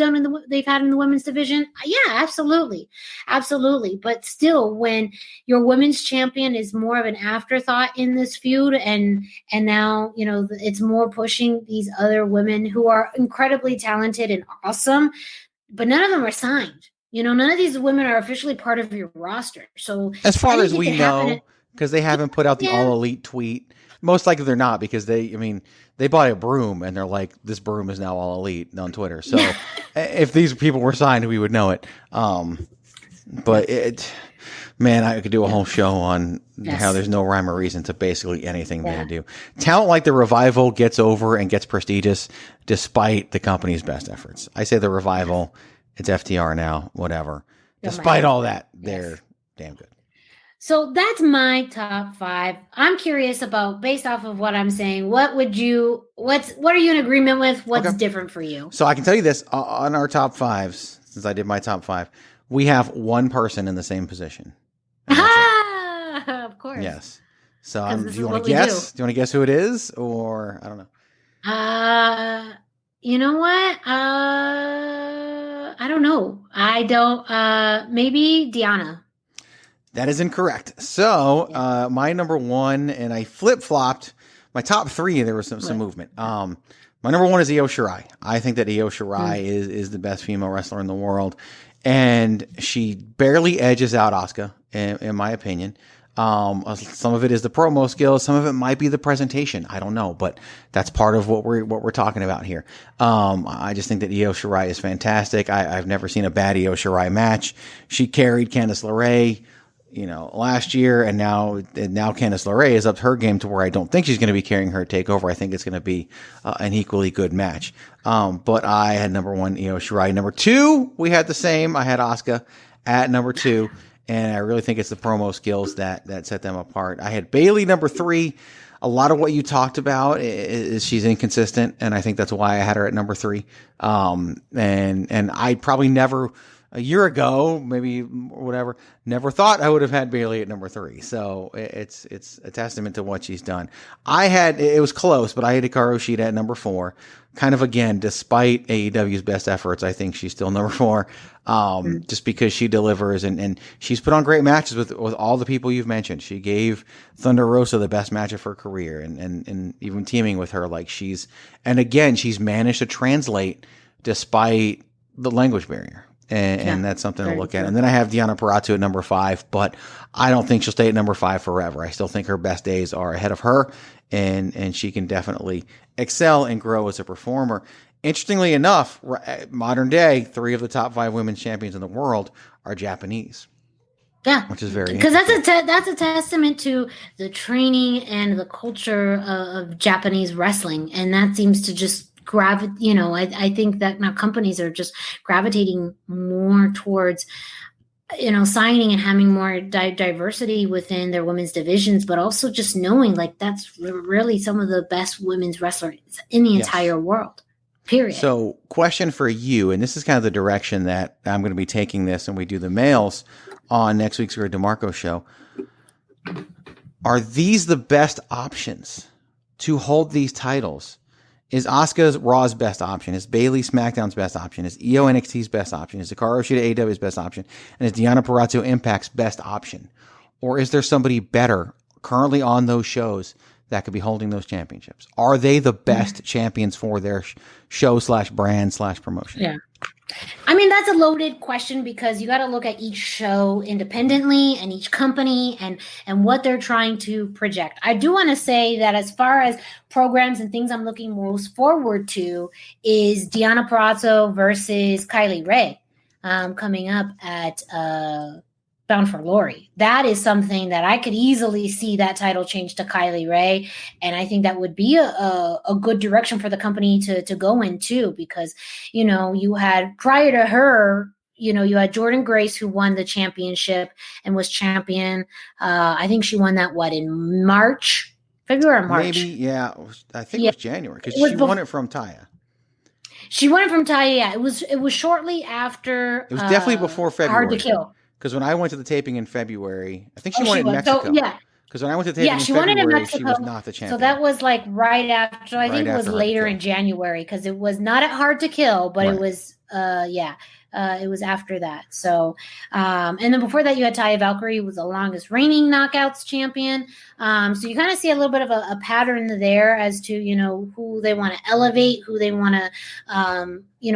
Speaker 3: had in the women's division? Yeah, absolutely. Absolutely. But still, when your women's champion is more of an afterthought in this feud, and now, it's more pushing these other women who are incredibly talented and awesome, but none of them are signed. None of these women are officially part of your roster. So
Speaker 5: as far as we know, because they haven't put out the All Elite tweet, most likely they're not, because they bought a broom and they're like, this broom is now All Elite on Twitter. So if these people were signed, we would know it. But I could do a whole show on how there's no rhyme or reason to basically anything they do. Talent like the Revival gets over and gets prestigious despite the company's best efforts. I say the Revival. It's FTR now, whatever. Despite all that, they're damn good.
Speaker 3: So that's my top 5. I'm curious about, based off of what I'm saying, what are you in agreement with? What's different for you?
Speaker 5: So I can tell you this, on our top 5s, since I did my top 5, we have one person in the same position.
Speaker 3: Of course.
Speaker 5: Yes. So do you want to guess? Do you want to guess who it is? Or I don't know.
Speaker 3: You know what? I don't know. I don't. Maybe Diana.
Speaker 5: That is incorrect. So my number 1, and I flip-flopped my top 3. There was some movement. My number 1 is Io Shirai. I think that Io Shirai is the best female wrestler in the world, and she barely edges out Asuka, in my opinion. Some of it is the promo skills. Some of it might be the presentation. I don't know, but that's part of what we're talking about here. I just think that Io Shirai is fantastic. I've never seen a bad Io Shirai match. She carried Candice LeRae, last year, and now Candice LeRae is up her game to where I don't think she's going to be carrying her takeover. I think it's going to be an equally good match. But I had number 1 Io Shirai. Number 2, we had the same. I had Asuka at number 2, and I really think it's the promo skills that set them apart. I had Bayley number 3. A lot of what you talked about is she's inconsistent, and I think that's why I had her at number 3. And I probably never, a year ago, maybe whatever, never thought I would have had Bayley at number 3. So it's a testament to what she's done. It was close, but I had Hikaru Shida at number 4. Kind of, again, despite AEW's best efforts, I think she's still number 4. Just because she delivers and she's put on great matches with all the people you've mentioned. She gave Thunder Rosa the best match of her career, and even teaming with her, she's managed to translate despite the language barrier. And that's something to look at. And then I have Deonna Purrazzo at number 5, but I don't think she'll stay at number 5 forever. I still think her best days are ahead of her, and she can definitely excel and grow as a performer. Interestingly enough, modern day, 3 of the top 5 women's champions in the world are Japanese.
Speaker 3: Yeah,
Speaker 5: which is very
Speaker 3: because that's a testament to the training and the culture of Japanese wrestling, and that seems to just I think that now companies are just gravitating more towards signing and having more diversity within their women's divisions, but also just knowing that's really some of the best women's wrestlers in the entire world. Period.
Speaker 5: So, question for you, and this is kind of the direction that I'm going to be taking this, and we do the males on next week's DeMarco show. Are these the best options to hold these titles? Is Asuka's Raw's best option? Is Bayley SmackDown's best option? Is Io NXT's best option? Is Hikaru Shida AEW's best option? And is Deonna Purrazzo Impact's best option? Or is there somebody better currently on those shows that could be holding those championships? Are they the best champions for their show / brand / promotion?
Speaker 3: Yeah. I mean, that's a loaded question because you got to look at each show independently and each company and what they're trying to project. I do want to say that as far as programs and things I'm looking most forward to is Deonna Purrazzo versus Kylie Rae coming up at Bound for Glory. That is something that I could easily see that title change to Kylie Rae, and I think that would be a good direction for the company to go in too, because you had prior to her, you had Jordan Grace who won the championship and was champion. I think she won that in February or March.
Speaker 5: Maybe, yeah. I think it was January because she won it from Taya.
Speaker 3: She won it from Taya. Yeah, it was shortly after.
Speaker 5: It was definitely before February.
Speaker 3: Hard to Kill.
Speaker 5: Because when I went to the taping in February, I think she won it in Mexico.
Speaker 3: So, yeah.
Speaker 5: Because when I went to the taping in February, she was not the champion.
Speaker 3: So that was right after, I think it was later in January, because it was not at Hard to Kill, but it was, it was after that. So, and then before that, you had Taya Valkyrie, who was the longest reigning knockouts champion. So you kind of see a little bit of a pattern there as to, who they want to elevate, who they want to,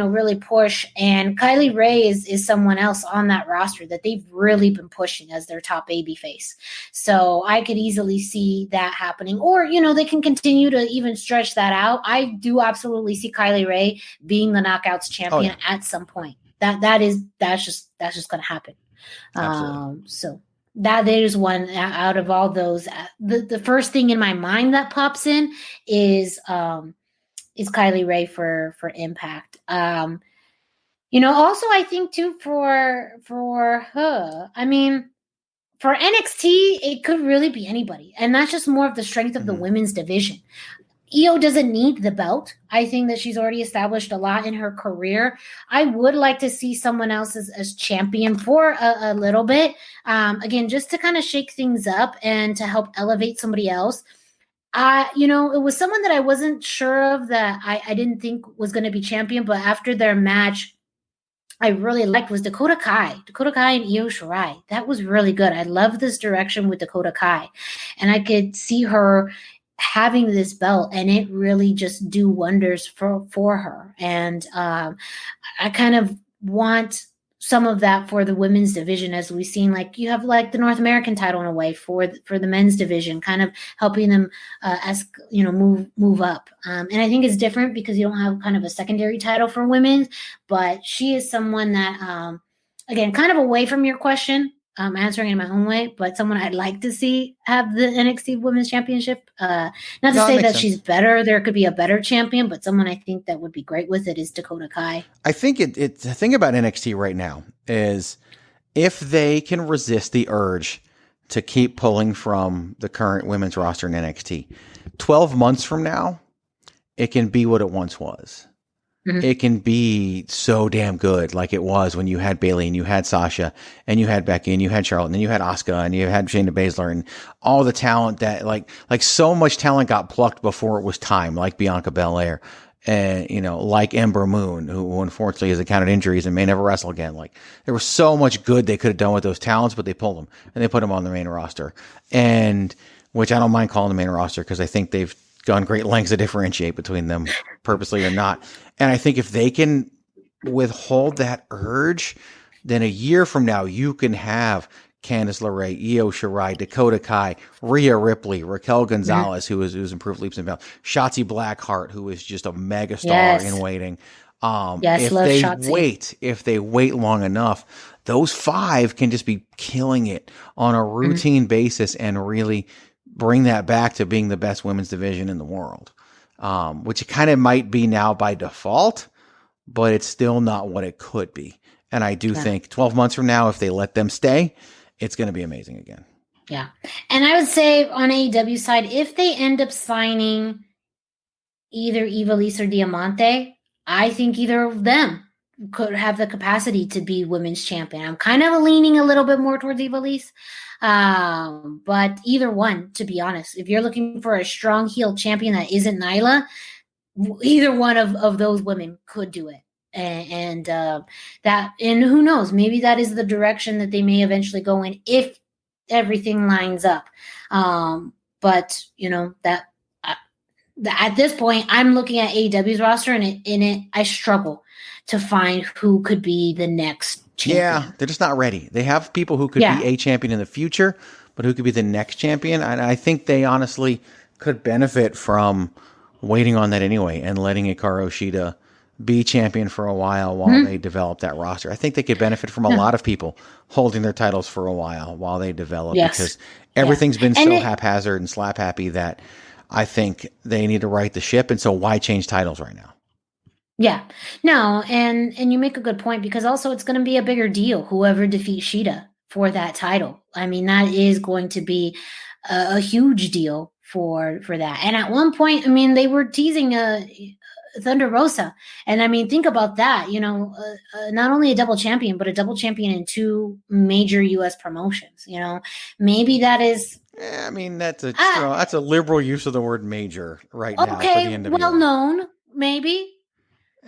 Speaker 3: really push. And Kylie Rae is someone else on that roster that they've really been pushing as their top babyface. So I could easily see that happening, or, they can continue to even stretch that out. I do absolutely see Kylie Rae being the knockouts champion at some point. That's just going to happen. So that is one out of all those. The first thing in my mind that pops in is Kylie Rae for Impact. Also I think too for her, I mean, for NXT, it could really be anybody. And that's just more of the strength of the women's division. Io doesn't need the belt. I think that she's already established a lot in her career. I would like to see someone else as champion for a little bit. Again, just to kind of shake things up and to help elevate somebody else. It was someone that I wasn't sure of that I didn't think was going to be champion, but after their match, I really liked was Dakota Kai and Io Shirai. That was really good. I love this direction with Dakota Kai, and I could see her having this belt and it really just do wonders for her. And I kind of want some of that for the women's division, as we've seen, you have the North American title in a way for the men's division, kind of helping them move up. And I think it's different because you don't have kind of a secondary title for women, but she is someone that, again, kind of away from your question answering in my own way, but someone I'd like to see have the NXT Women's Championship. Not to say that she's better. There could be a better champion, but someone I think that would be great with it is Dakota Kai.
Speaker 5: I think the thing about NXT right now is if they can resist the urge to keep pulling from the current women's roster in NXT, 12 months from now, it can be what it once was. Mm-hmm. It can be so damn good like it was when you had Bayley and you had Sasha and you had Becky and you had Charlotte and then you had Asuka and you had Shayna Baszler and all the talent that like so much talent got plucked before it was time, like Bianca Belair and, like Ember Moon, who unfortunately has encountered injuries and may never wrestle again. Like there was so much good they could have done with those talents, but they pulled them and they put them on the main roster, and which I don't mind calling the main roster because I think they've gone great lengths to differentiate between them purposely or not. And I think if they can withhold that urge, then a year from now, you can have Candice LeRae, Io Shirai, Dakota Kai, Rhea Ripley, Raquel Gonzalez, who's improved leaps and bounds, Shotzi Blackheart, who is just a megastar in waiting. If they wait long enough, those 5 can just be killing it on a routine basis and really bring that back to being the best women's division in the world, which it kind of might be now by default, but it's still not what it could be. And I do think 12 months from now, if they let them stay, it's going to be amazing again.
Speaker 3: Yeah. And I would say on AEW side, if they end up signing either Ivelisse or Diamante, I think either of them could have the capacity to be women's champion. I'm kind of leaning a little bit more towards Ivelisse. But either one, to be honest, if you're looking for a strong heel champion that isn't Nyla, either one of those women could do it. And who knows, maybe that is the direction that they may eventually go in if everything lines up. But at this point, I'm looking at AEW's roster and I struggle to find who could be the next champion.
Speaker 5: Yeah, they're just not ready. They have people who could be a champion in the future, but who could be the next champion. And I think they honestly could benefit from waiting on that anyway and letting Hikaru Shida be champion for a while they develop that roster. I think they could benefit from a lot of people holding their titles for a while they develop because everything's been so haphazard and slap happy that I think they need to right the ship. And so why change titles right now?
Speaker 3: Yeah, no, and you make a good point because also it's going to be a bigger deal, whoever defeats Shida for that title. I mean, that is going to be a huge deal for that. And at one point, I mean, they were teasing Thunder Rosa. And I mean, think about that, not only a double champion, but a double champion in 2 major U.S. promotions, maybe that is.
Speaker 5: I mean, that's a liberal use of the word major right now.
Speaker 3: Okay,
Speaker 5: for the NWA.
Speaker 3: Well known, maybe.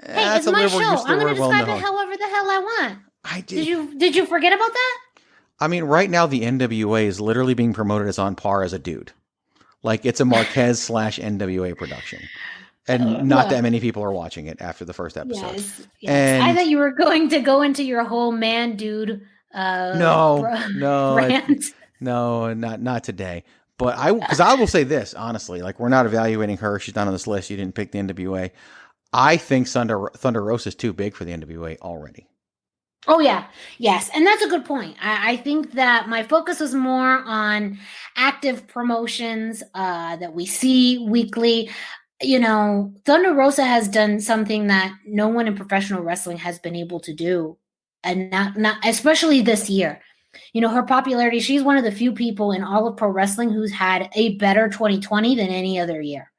Speaker 3: Hey, it's my show. I'm going to describe it however the hell I want.
Speaker 5: I did.
Speaker 3: Did you forget about that?
Speaker 5: I mean, right now the NWA is literally being promoted as on par as a dude. Like it's a Marquez / NWA production. And not that many people are watching it after the first episode.
Speaker 3: Yes. And I thought you were going to go into your whole man dude
Speaker 5: no,
Speaker 3: rant.
Speaker 5: No, not today. But I will say this, honestly, like we're not evaluating her. She's not on this list. You didn't pick the NWA. I think Thunder Rosa is too big for the NWA already.
Speaker 3: Oh, yeah. Yes. And that's a good point. I think that my focus was more on active promotions that we see weekly. Thunder Rosa has done something that no one in professional wrestling has been able to do. And not especially this year. Her popularity, she's one of the few people in all of pro wrestling who's had a better 2020 than any other year.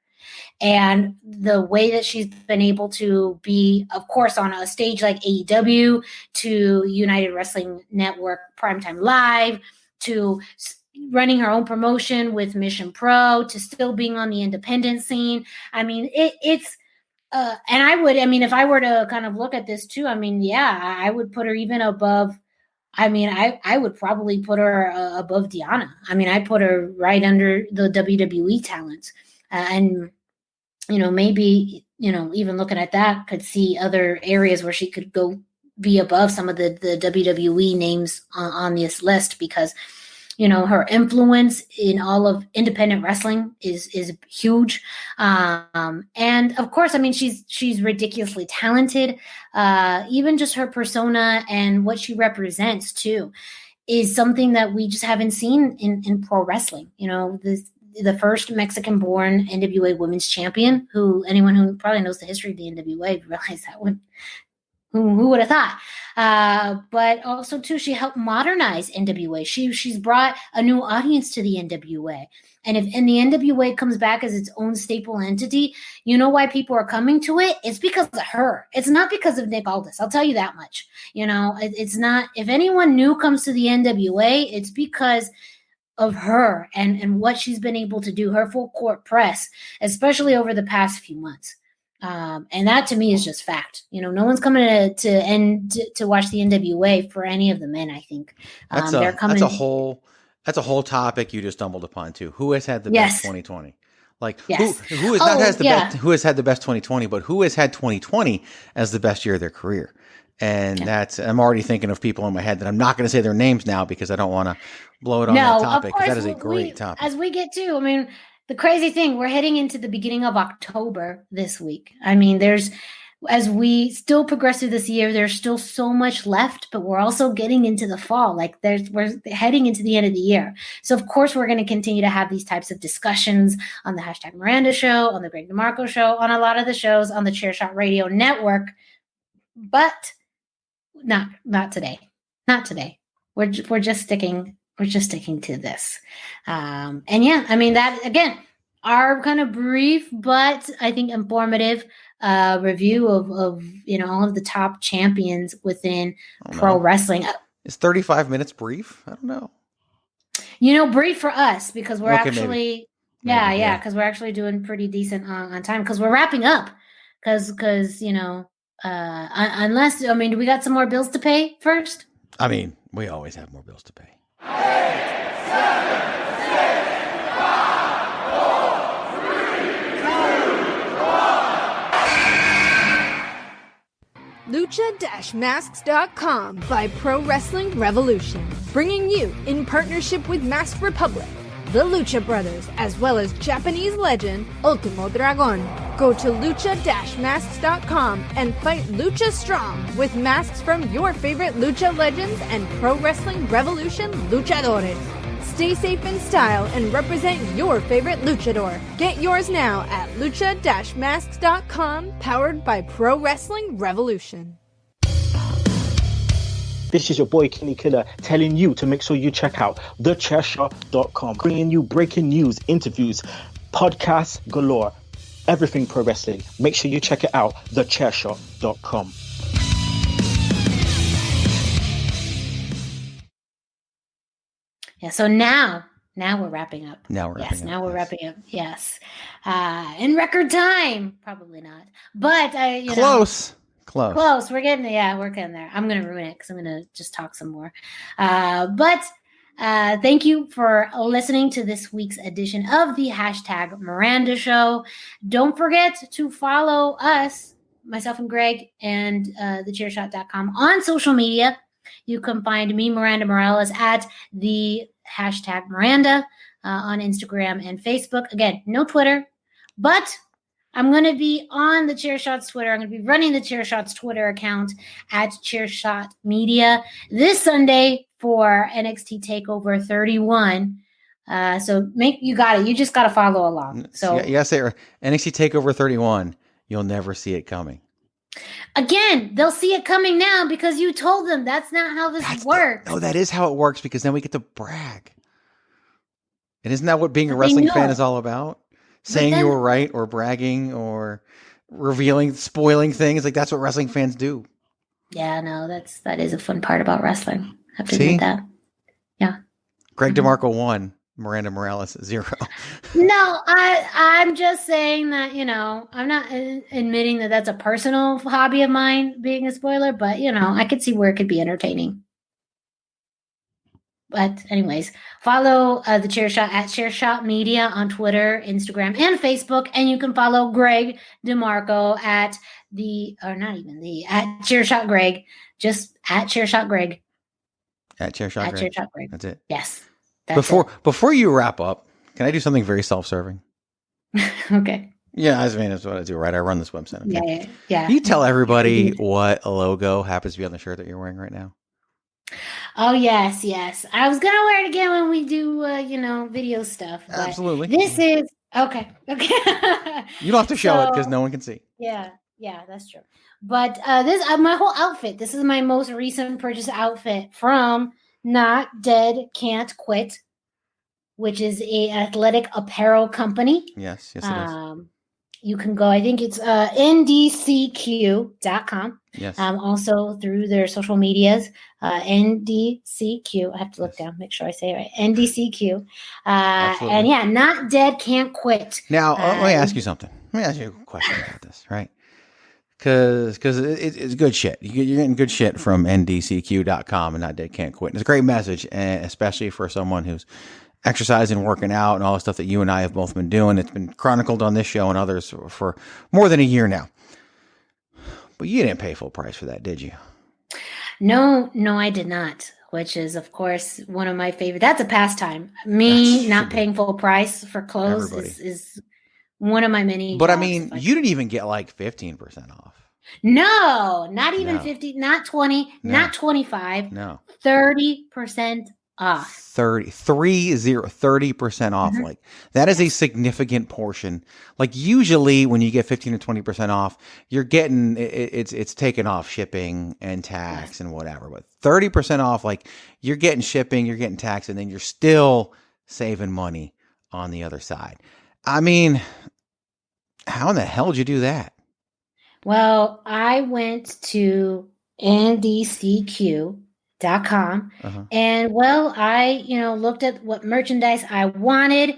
Speaker 3: And the way that she's been able to be, of course, on a stage like AEW, to United Wrestling Network Primetime Live, to running her own promotion with Mission Pro, to still being on the independent scene. I mean, it's and if I were to kind of look at this too, I mean, yeah, I would put her even above. I mean, I would probably put her above Deanna. I mean, I put her right under the WWE talents. And, maybe, even looking at that, could see other areas where she could go be above some of the WWE names on this list because, her influence in all of independent wrestling is huge. And of course, I mean, she's ridiculously talented, even just her persona and what she represents too. is something that we just haven't seen in pro wrestling. You know, the first Mexican-born NWA Women's Champion, who anyone who probably knows the history of the NWA realized that would. Who would have thought? But also, too, she helped modernize NWA. She's brought a new audience to the NWA. And the NWA comes back as its own staple entity, you know why people are coming to it? It's because of her. It's not because of Nick Aldis. I'll tell you that much. You know, it's not. If anyone new comes to the NWA, it's because of her and what she's been able to do, her full court press, especially over the past few months. And that to me is just fact. You know, no one's coming to watch the NWA for any of the men. I think they're coming.
Speaker 5: That's a whole topic you just stumbled upon too. Who has had the best 2020? Like who has had the best 2020, but who has had 2020 as the best year of their career? And I'm already thinking of people in my head that I'm not going to say their names now because I don't want to blow it on that topic. Because that is a great topic.
Speaker 3: As we get to, I mean. The crazy thing, we're heading into the beginning of October this week. I mean, as we still progress through this year, there's still so much left, but we're also getting into the fall. Like we're heading into the end of the year. So of course, we're going to continue to have these types of discussions on the hashtag Miranda show, on the Greg DeMarco show, on a lot of the shows on the Chairshot Radio Network, but not today. Not today. We're just sticking to this. And yeah, I mean, that again, our kind of brief, but I think informative review of you know, all of the top champions within pro wrestling.
Speaker 5: Is 35 minutes brief? I don't know.
Speaker 3: You know, brief for us because we're actually, maybe. Because we're actually doing pretty decent on time because we're wrapping up. Because you know, unless, I mean, do we got some more bills to pay first?
Speaker 5: I mean, we always have more bills to pay.
Speaker 2: 8, 7, 6, 5, 4, 3, 2, 1.
Speaker 10: Lucha-Masks.com by Pro Wrestling Revolution, bringing you, in partnership with Masked Republic, the Lucha Brothers, as well as Japanese legend Ultimo Dragon. Go to Lucha-Masks.com and fight Lucha Strong with masks from your favorite Lucha legends and Pro Wrestling Revolution luchadores. Stay safe in style and represent your favorite luchador. Get yours now at Lucha-Masks.com, powered by Pro Wrestling Revolution.
Speaker 11: This is your boy Kenny Killer telling you to make sure you check out Chairshot.com, bringing you breaking news, interviews, podcasts galore, everything pro wrestling. Make sure you check it out, Chairshot.com.
Speaker 3: Yeah, so now we're wrapping up.
Speaker 5: Now we're
Speaker 3: wrapping up. Yes. In record time. Probably not. But Close. We're getting there. I'm going to ruin it because I'm going to just talk some more. But thank you for listening to this week's edition of the hashtag Miranda Show. Don't forget to follow us, myself and Greg, and the Chairshot.com on social media. You can find me, Miranda Morales, at the hashtag Miranda on Instagram and Facebook. Again, no Twitter, but I'm going to be on the Chairshot's Twitter. I'm going to be running the Chairshot's Twitter account at Chairshot Media this Sunday for NXT TakeOver 31. So you got it. You just got to follow along. So
Speaker 5: you got to say NXT TakeOver 31. You'll never see it coming.
Speaker 3: Again, they'll see it coming now because you told them that's not how this works.
Speaker 5: No, that is how it works because then we get to brag. And isn't that what being a wrestling fan is all about? Saying you were right or bragging or spoiling things. Like that's what wrestling fans do.
Speaker 3: Yeah, no, that is a fun part about wrestling. I have to admit that. Yeah.
Speaker 5: Greg DeMarco 1, Miranda Morales 0.
Speaker 3: No, I'm just saying that, you know, I'm not admitting that that's a personal hobby of mine, being a spoiler, but, you know, I could see where it could be entertaining. But anyways, follow the Chairshot at Chairshot Media on Twitter, Instagram, and Facebook. And you can follow Greg DeMarco at Chairshot Greg, just at Chairshot Greg.
Speaker 5: At Chairshot Greg. That's it.
Speaker 3: Yes.
Speaker 5: Before you wrap up, can I do something very self-serving?
Speaker 3: Okay.
Speaker 5: Yeah, I mean, that's what I do, right? I run this website. Okay?
Speaker 3: Yeah.
Speaker 5: Can you tell everybody what logo happens to be on the shirt that you're wearing right now?
Speaker 3: Oh yes, yes. I was gonna wear it again when we do, video stuff. But
Speaker 5: Absolutely.
Speaker 3: This is okay. Okay.
Speaker 5: You don't have to show it because
Speaker 3: So,
Speaker 5: no one can see.
Speaker 3: yeah, that's true. But this, my whole outfit. This is my most recent purchase outfit from Not Dead Can't Quit, which is a athletic apparel company.
Speaker 5: Yes, it is.
Speaker 3: You can go, I think it's ndcq.com.
Speaker 5: Yes.
Speaker 3: Also through their social medias, NDCQ. I have to look down, make sure I say it right. NDCQ. And yeah, Not Dead Can't Quit.
Speaker 5: Now, let me ask you something. Let me ask you a question about this, right? Because it's good shit. You're getting good shit from ndcq.com and Not Dead Can't Quit. And it's a great message, especially for someone who's exercising, working out, and all the stuff that you and I have both been doing. It's been chronicled on this show and others for more than a year now. But you didn't pay full price for that, did you?
Speaker 3: No, I did not. Which is, of course, one of my favorite. That's a pastime. Me not paying full price for clothes is one of my many.
Speaker 5: But I mean, you didn't even get like 15% off.
Speaker 3: No, not even 50, not 20, not 25.
Speaker 5: No,
Speaker 3: 30% off.
Speaker 5: 30% off.
Speaker 3: Mm-hmm.
Speaker 5: Like that is a significant portion. Like usually when you get 15 or 20% off, you're getting it's taken off shipping and tax and whatever. But 30% off, like you're getting shipping, you're getting tax, and then you're still saving money on the other side. I mean, how in the hell did you do that?
Speaker 3: Well, I went to ndcq.com and I looked at what merchandise I wanted,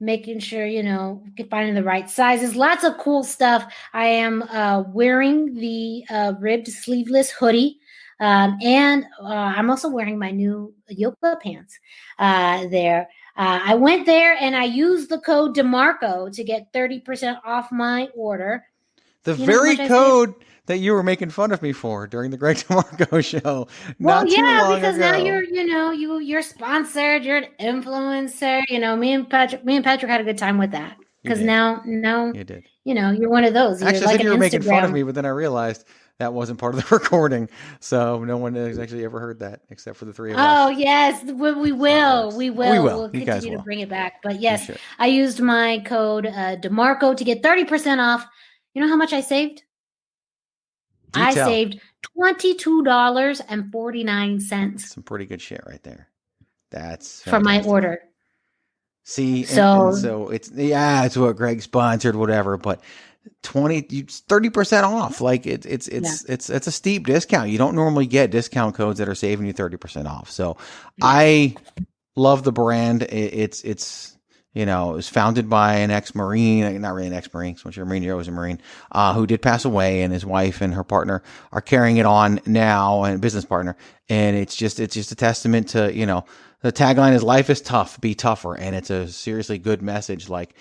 Speaker 3: making sure finding the right sizes, lots of cool stuff. I am wearing the ribbed sleeveless hoodie, and I'm also wearing my new yoga pants there. I went there and I used the code DeMarco to get 30% off my order.
Speaker 5: The very code that you were making fun of me for during the Greg DeMarco show.
Speaker 3: Well,
Speaker 5: yeah,
Speaker 3: because now you're sponsored, you're an influencer. Me and Patrick had a good time with that. Because now you did. You're one of those.
Speaker 5: Actually,
Speaker 3: you're like
Speaker 5: you were making fun of
Speaker 3: Instagram.
Speaker 5: me, but then I realized that wasn't part of the recording, so no one has actually ever heard that except for the three of us.
Speaker 3: Oh yes, we will. We'll continue to bring it back. But yes, I used my code DeMarco to get 30% off. You know how much I saved? I saved $22.49.
Speaker 5: Some pretty good shit right there. That's
Speaker 3: for my order.
Speaker 5: See, so it's what Greg sponsored, whatever, but 30% off. Like it's a steep discount. You don't normally get discount codes that are saving you 30% off. So I love the brand. It's it was founded by an ex-Marine, not really an ex-Marine, because once you're a Marine, you're always a Marine, who did pass away, and his wife and her partner are carrying it on now, and business partner. And it's just a testament to, the tagline is "Life is tough, be tougher," and it's a seriously good message. Like,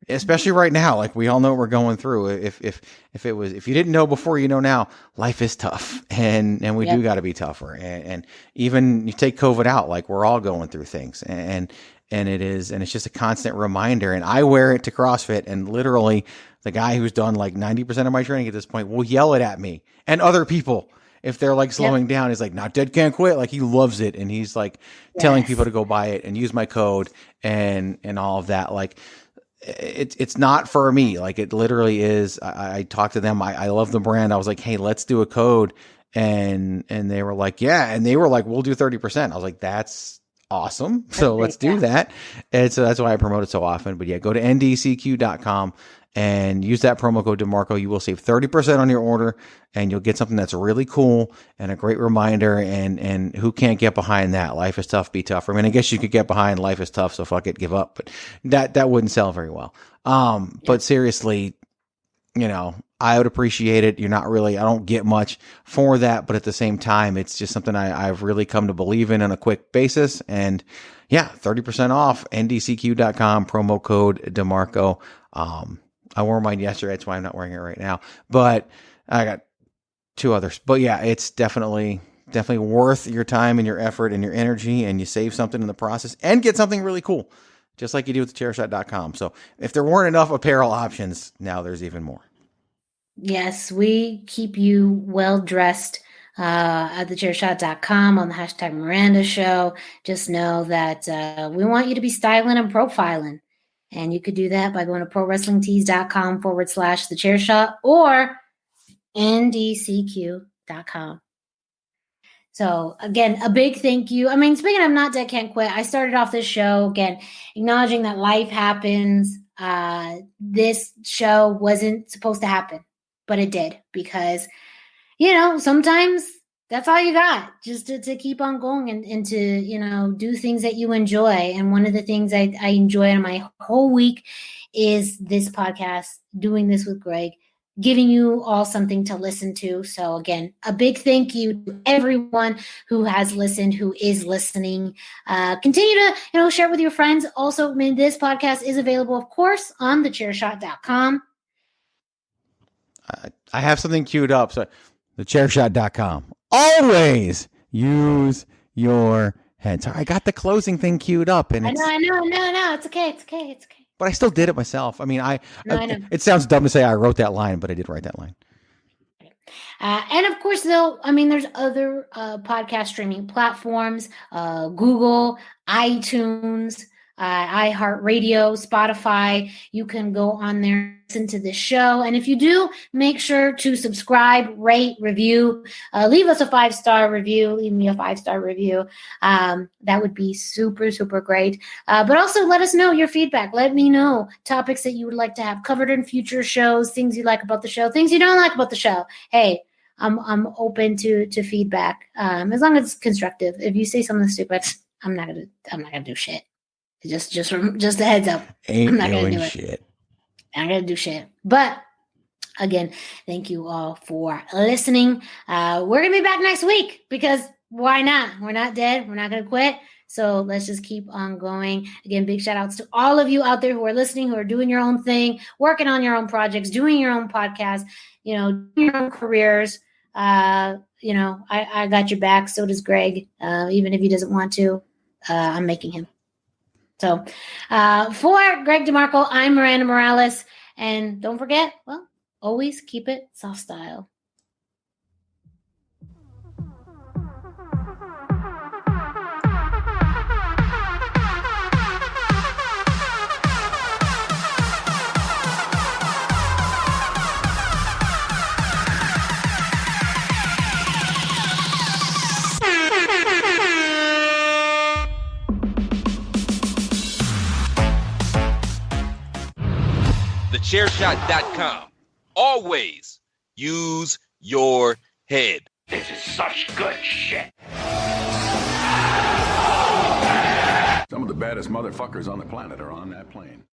Speaker 5: especially right now, like we all know what we're going through. If you didn't know before, you know now, life is tough, and we do got to be tougher. And even you take COVID out, like we're all going through things, and it's just a constant reminder. And I wear it to CrossFit, and literally the guy who's done like 90% of my training at this point will yell it at me and other people if they're like slowing down. He's like, "Not Dead Can't Quit." Like he loves it. And he's like telling people to go buy it and use my code and all of that. Like it's not for me. Like it literally is. I talked to them. I love the brand. I was like, "Hey, let's do a code." And they were like, "Yeah." And they were like, "We'll do 30%. I was like, "That's awesome." So let's do that. And so that's why I promote it so often. But yeah, go to ndcq.com and use that promo code DeMarco. You will save 30% on your order, and you'll get something that's really cool and a great reminder. And who can't get behind that? Life is tough, be tougher. I mean, I guess you could get behind life is tough, so fuck it, give up. But that wouldn't sell very well. But seriously, I would appreciate it. I don't get much for that, but at the same time, it's just something I've really come to believe in on a quick basis. And yeah, 30% off, ndcq.com, promo code DeMarco. I wore mine yesterday. That's why I'm not wearing it right now, but I got two others. But yeah, it's definitely worth your time and your effort and your energy, and you save something in the process and get something really cool, just like you do with the Chairshot.com. So if there weren't enough apparel options, now there's even more.
Speaker 3: Yes, we keep you well dressed at thechairshot.com on the hashtag Miranda Show. Just know that we want you to be styling and profiling. And you could do that by going to prowrestlingtees.com/thechairshot or ndcq.com. So again, a big thank you. I mean, speaking of Not Dead Can't Quit, I started off this show again, acknowledging that life happens. This show wasn't supposed to happen, but it did because, sometimes that's all you got, just to keep on going and to, do things that you enjoy. And one of the things I enjoy in my whole week is this podcast, doing this with Greg, giving you all something to listen to. So again, a big thank you to everyone who has listened, who is listening. Continue to, share with your friends. Also, this podcast is available, of course, on thechairshot.com.
Speaker 5: I have something queued up. So thechairshot.com. Always use your head. Sorry, I got the closing thing queued up. And
Speaker 3: I know. It's okay.
Speaker 5: But I still did it myself. I mean, I know. It sounds dumb to say I wrote that line, but I did write that line.
Speaker 3: And of course, there's other podcast streaming platforms, Google, iTunes, iHeart Radio, Spotify. You can go on there and listen to this show. And if you do, make sure to subscribe, rate, review, leave us a 5-star review. Leave me a 5-star review. That would be super, super great. But also let us know your feedback. Let me know topics that you would like to have covered in future shows, things you like about the show, things you don't like about the show. Hey, I'm open to feedback, as long as it's constructive. If you say something stupid, I'm not gonna do shit. Just a heads up. I'm not gonna do it. I'm gonna do shit. But again, thank you all for listening. We're gonna be back next week because why not? We're not dead. We're not gonna quit. So let's just keep on going. Again, big shout outs to all of you out there who are listening, who are doing your own thing, working on your own projects, doing your own podcast, doing your own careers. I got your back. So does Greg. Even if he doesn't want to, I'm making him. So for Greg DeMarco, I'm Miranda Morales. And don't forget, always keep it soft style.
Speaker 1: Chairshot.com. Always use your head.
Speaker 2: This is such good shit.
Speaker 6: Some of the baddest motherfuckers on the planet are on that plane.